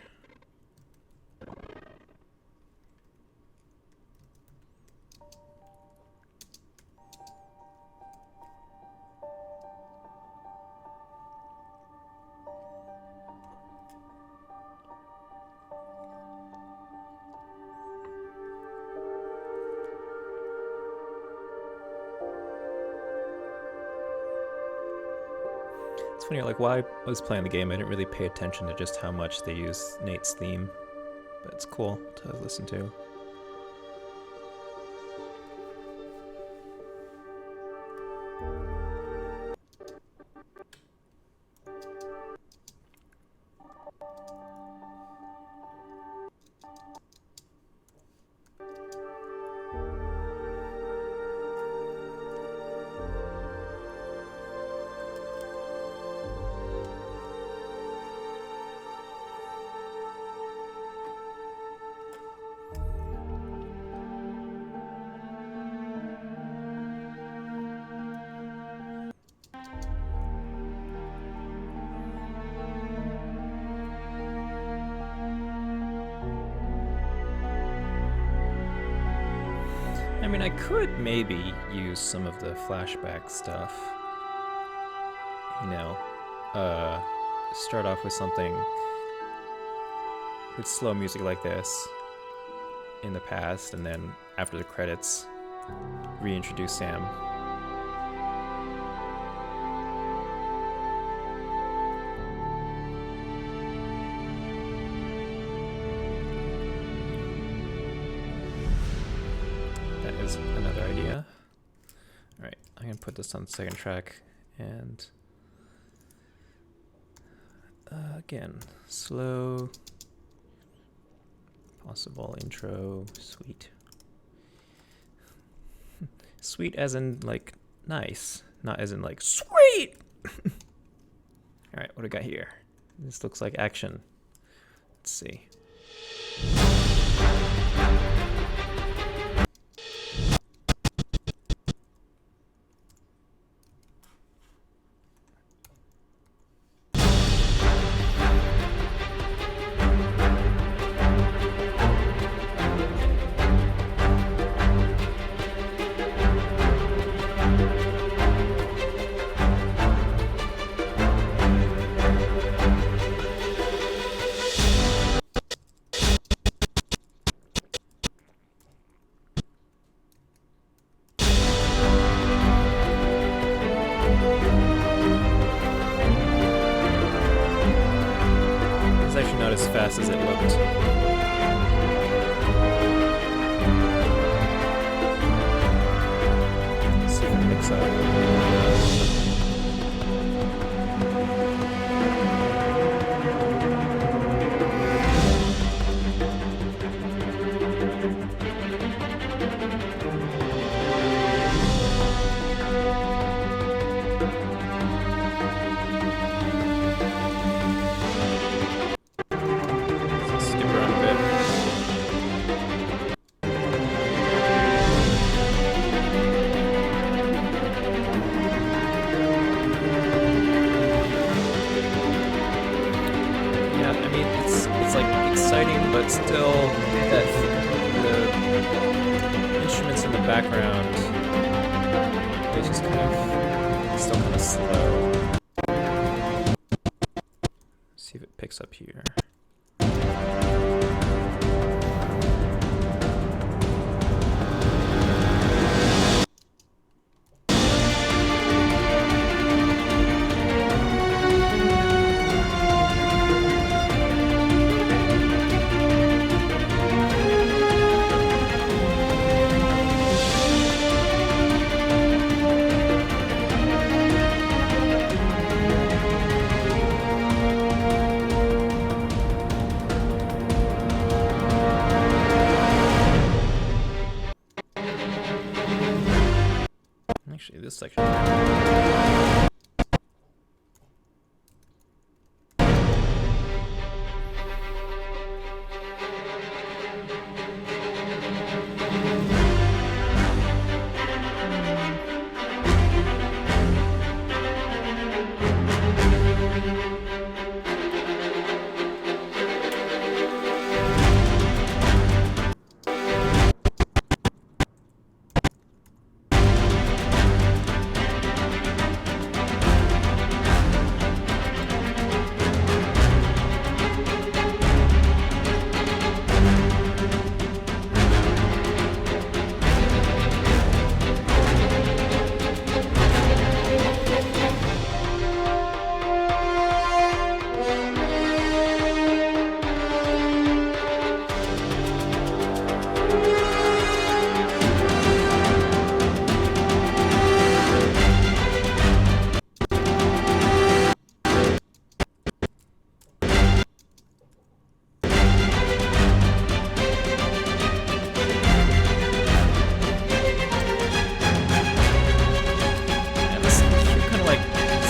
It's funny, like while I was playing the game, I didn't really pay attention to just how much they use Nate's theme, but it's cool to listen to. I mean, I could maybe use some of the flashback stuff. You know, start off with something with slow music like this in the past, and then after the credits, reintroduce Sam. Another idea. All right, I'm gonna put this on the second track, and again, slow, possible intro, sweet. Sweet as in like nice, not as in like sweet. All right, what do we got here? This looks like action. Let's see. Not as fast as it looked. Let's see if it picks up. But still, the instruments in the background, they just kind of, still kind of slow. See if it picks up here.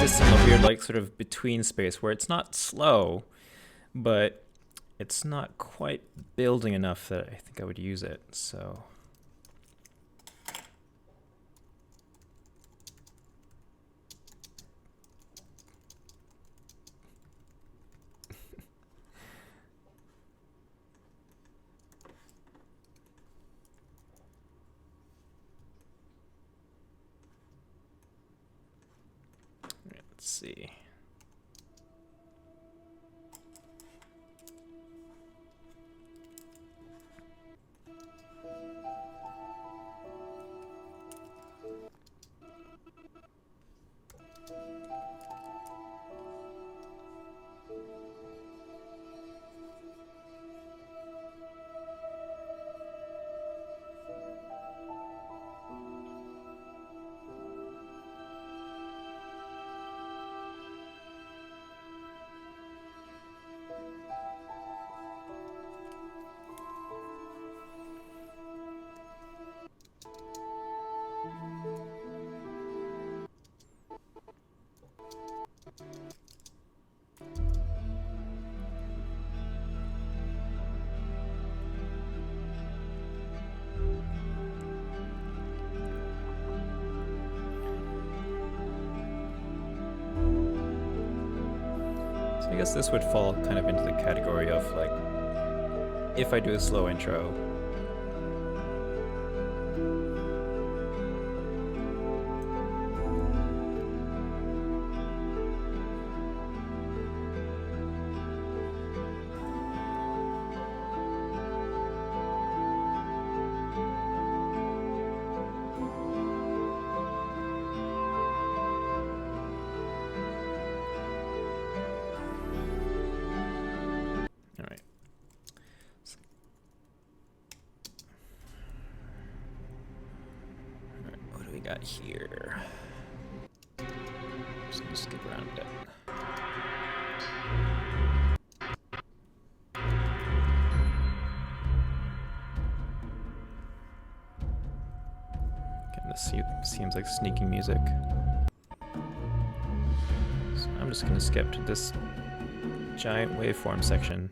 exists in a weird, like, sort of between space where it's not slow, but it's not quite building enough that I think I would use it, so. Let's see. I guess this would fall kind of into the category of, like, if I do a slow intro. Got here. Just gonna skip around a bit. Again, this seems like sneaking music. So I'm just gonna skip to this giant waveform section.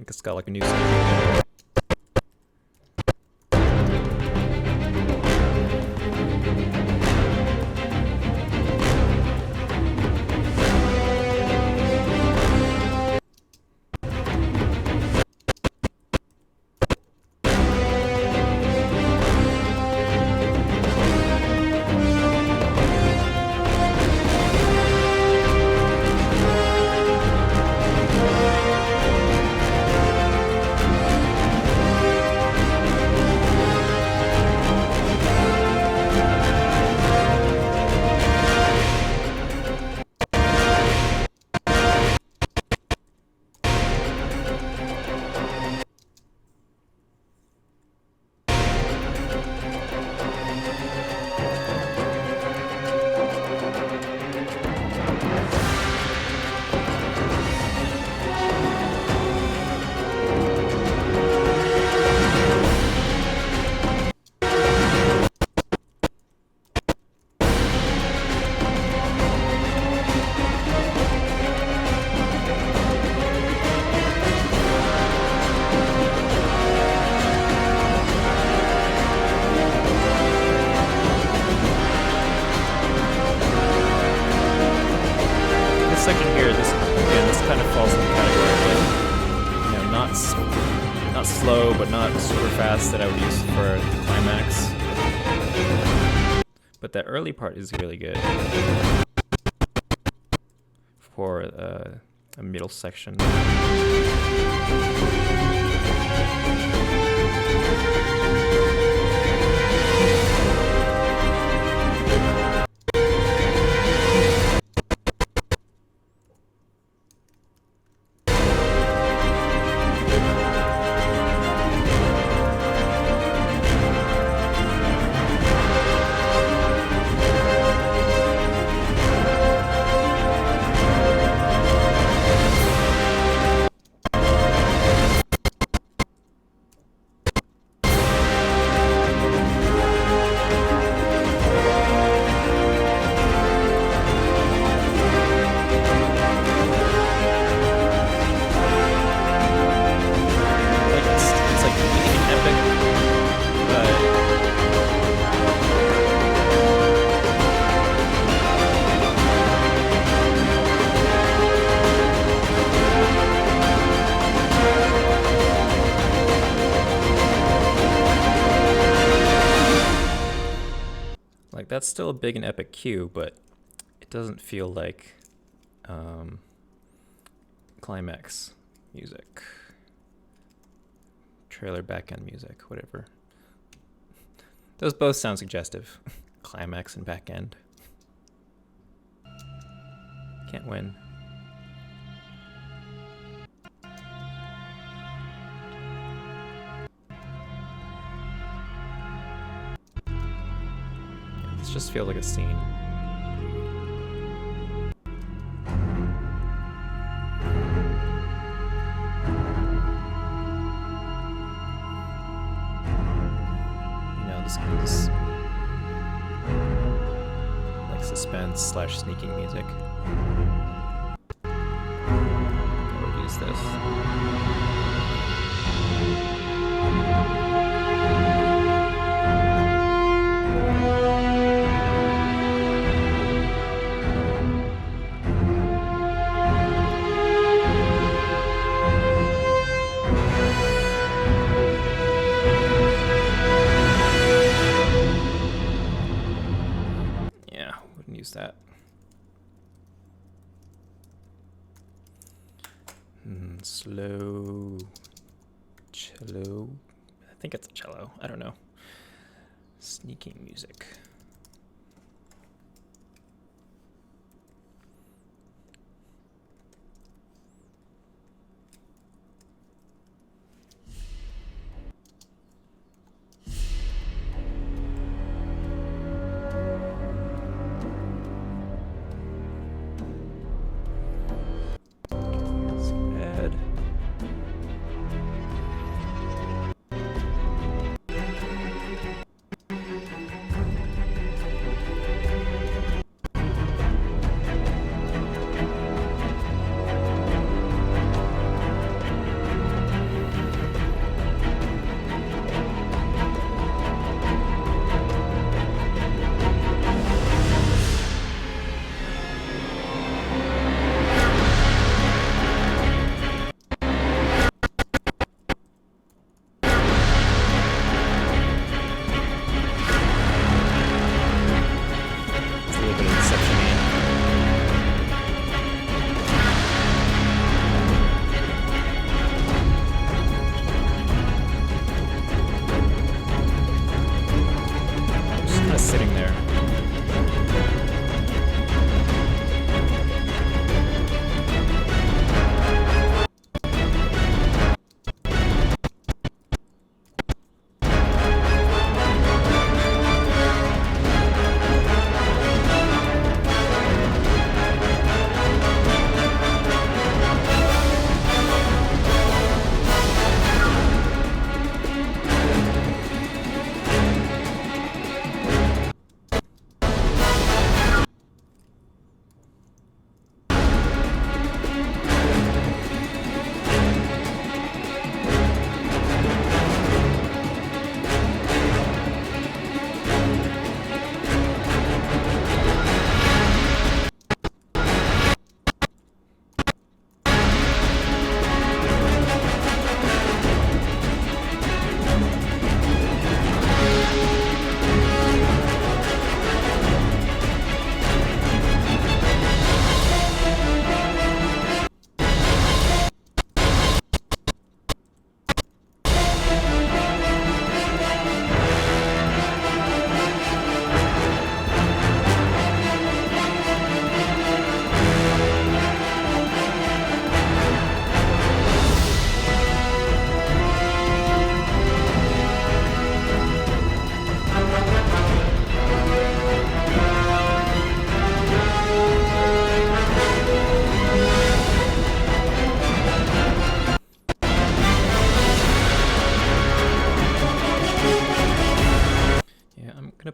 It's got like a new sound. Section here, this kind of falls in the category of, like, you know, not slow, but not super fast that I would use for the climax. But that early part is really good for a middle section. that's still a big and epic cue, but it doesn't feel like climax music, trailer backend music, whatever. Those both sound suggestive. Climax and backend. Can't win. This just feels like a scene. You know, this is like suspense / sneaking music. I would use this. Use that. Slow cello. I think it's a cello. I don't know. Sneaking music. Sitting there.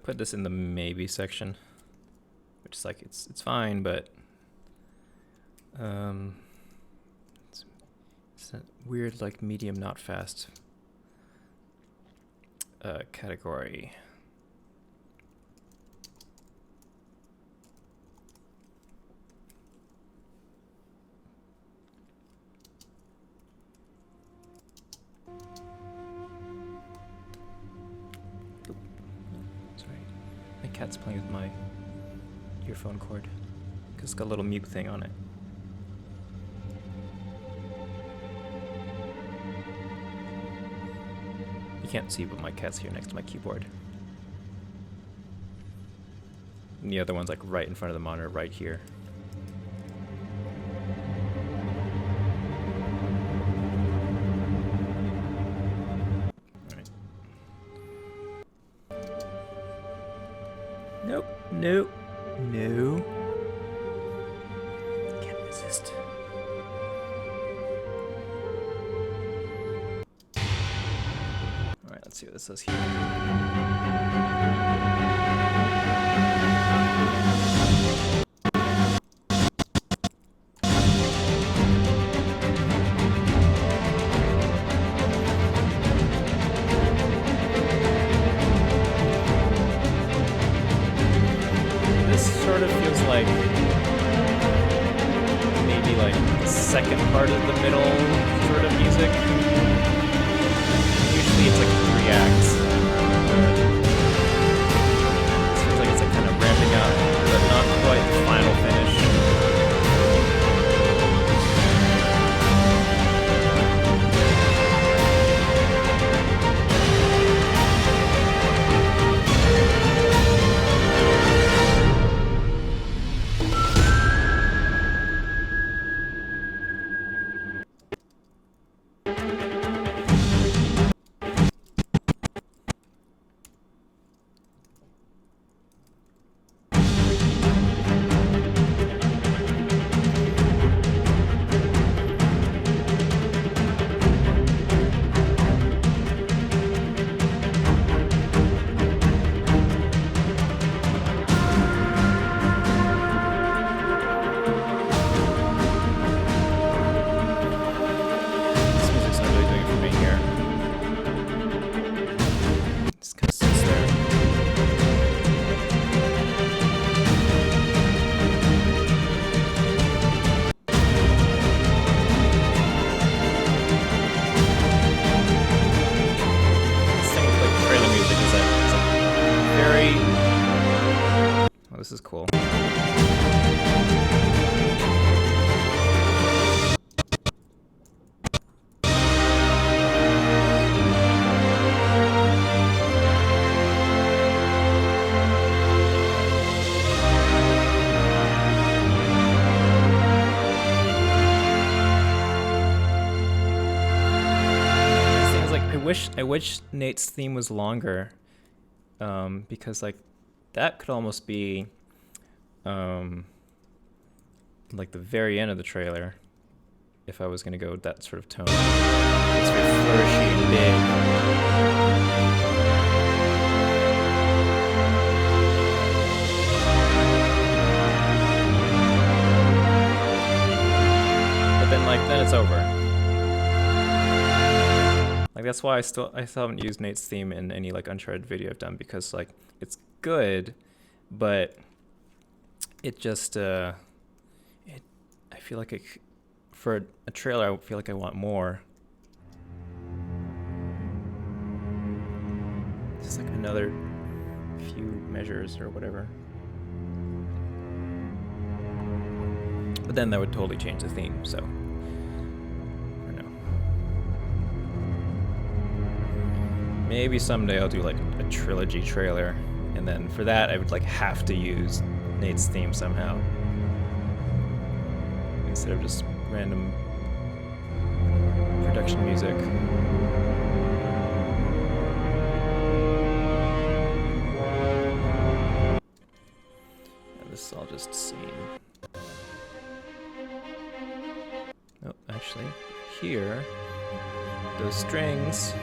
Put this in the maybe section, which is like it's fine, but it's a weird like medium not fast category. cat's playing with my earphone cord. Because it's got a little mute thing on it. You can't see, but my cat's here next to my keyboard. And the other one's like right in front of the monitor, right here. Alright. Nope, nope, no. Can't resist. Alright, let's see what this says here. Sort of feels like maybe like the second part of the middle sort of music. Usually it's like 3 acts. It feels like it's like kind of ramping up, but not quite the final finish. This is cool. I wish Nate's theme was longer, because like that could almost be like the very end of the trailer if I was gonna go with that sort of tone. It's very flourishy and big. But then it's over. Like that's why I still haven't used Nate's theme in any like Uncharted video I've done, because like it's good, but it just I feel like for a trailer I feel like I want more. Just like another few measures or whatever. But then that would totally change the theme, so maybe someday I'll do like a trilogy trailer, and then for that I would like have to use Nate's theme somehow instead of just random production music. Yeah, this is all just scene. Oh, actually, here, those strings.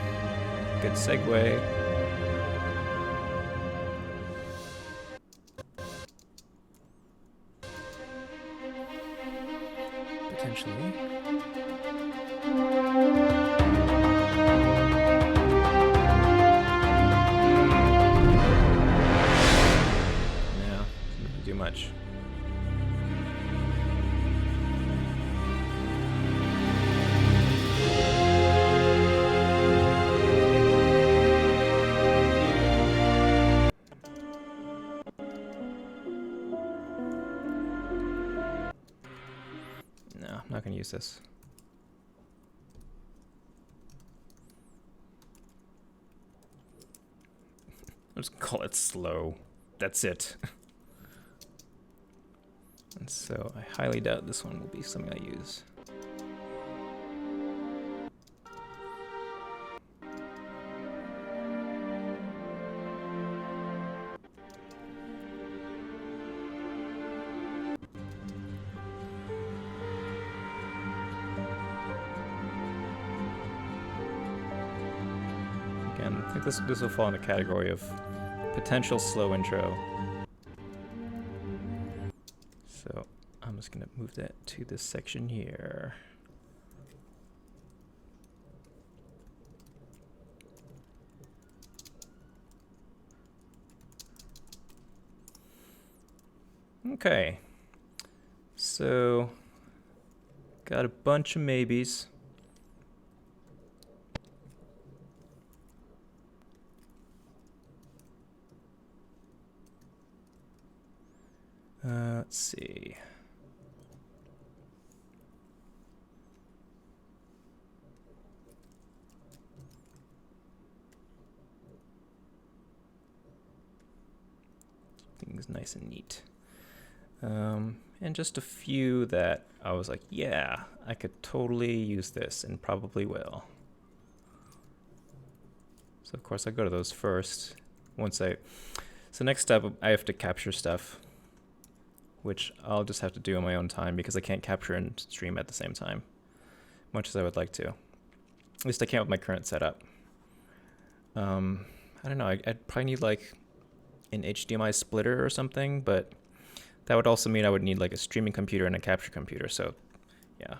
Good segue. Potentially. Yeah, didn't do much. I'm not gonna use this. I'll just call it slow. That's it. And so I highly doubt this one will be something I use. Again, I think this will fall in the category of potential slow intro. So I'm just gonna move that to this section here. Okay, so got a bunch of maybes. Let's see. Things nice and neat. And just a few that I was like, yeah, I could totally use this and probably will. So of course I go to those first. So next step, I have to capture stuff, which I'll just have to do on my own time because I can't capture and stream at the same time, much as I would like to. At least I can't with my current setup. I don't know, I'd probably need like an HDMI splitter or something, but that would also mean I would need like a streaming computer and a capture computer, so yeah.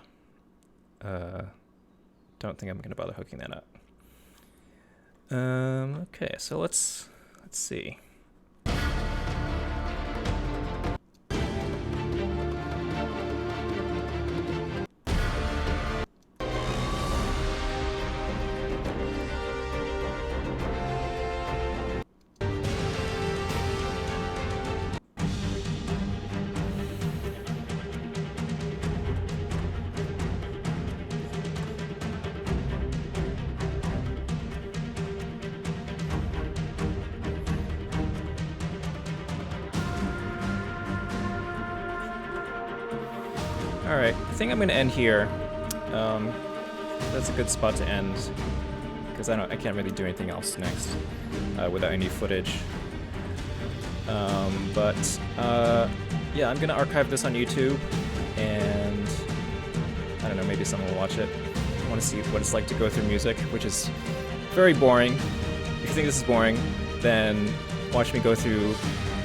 Don't think I'm gonna bother hooking that up. Okay, so let's see. Alright, I think I'm going to end here. That's a good spot to end, because I can't really do anything else next without any footage. Yeah, I'm going to archive this on YouTube, and I don't know, maybe someone will watch it. I want to see what it's like to go through music, which is very boring. If you think this is boring, then watch me go through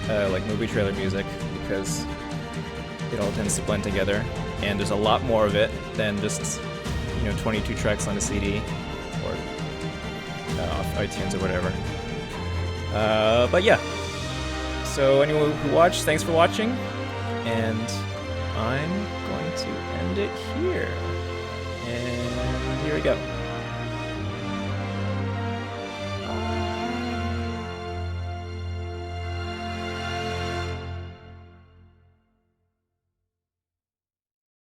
like movie trailer music, because it all tends to blend together, and there's a lot more of it than just 22 tracks on a CD or off iTunes or whatever. But yeah, so anyone who watched, thanks for watching, and I'm going to end it here. And here we go.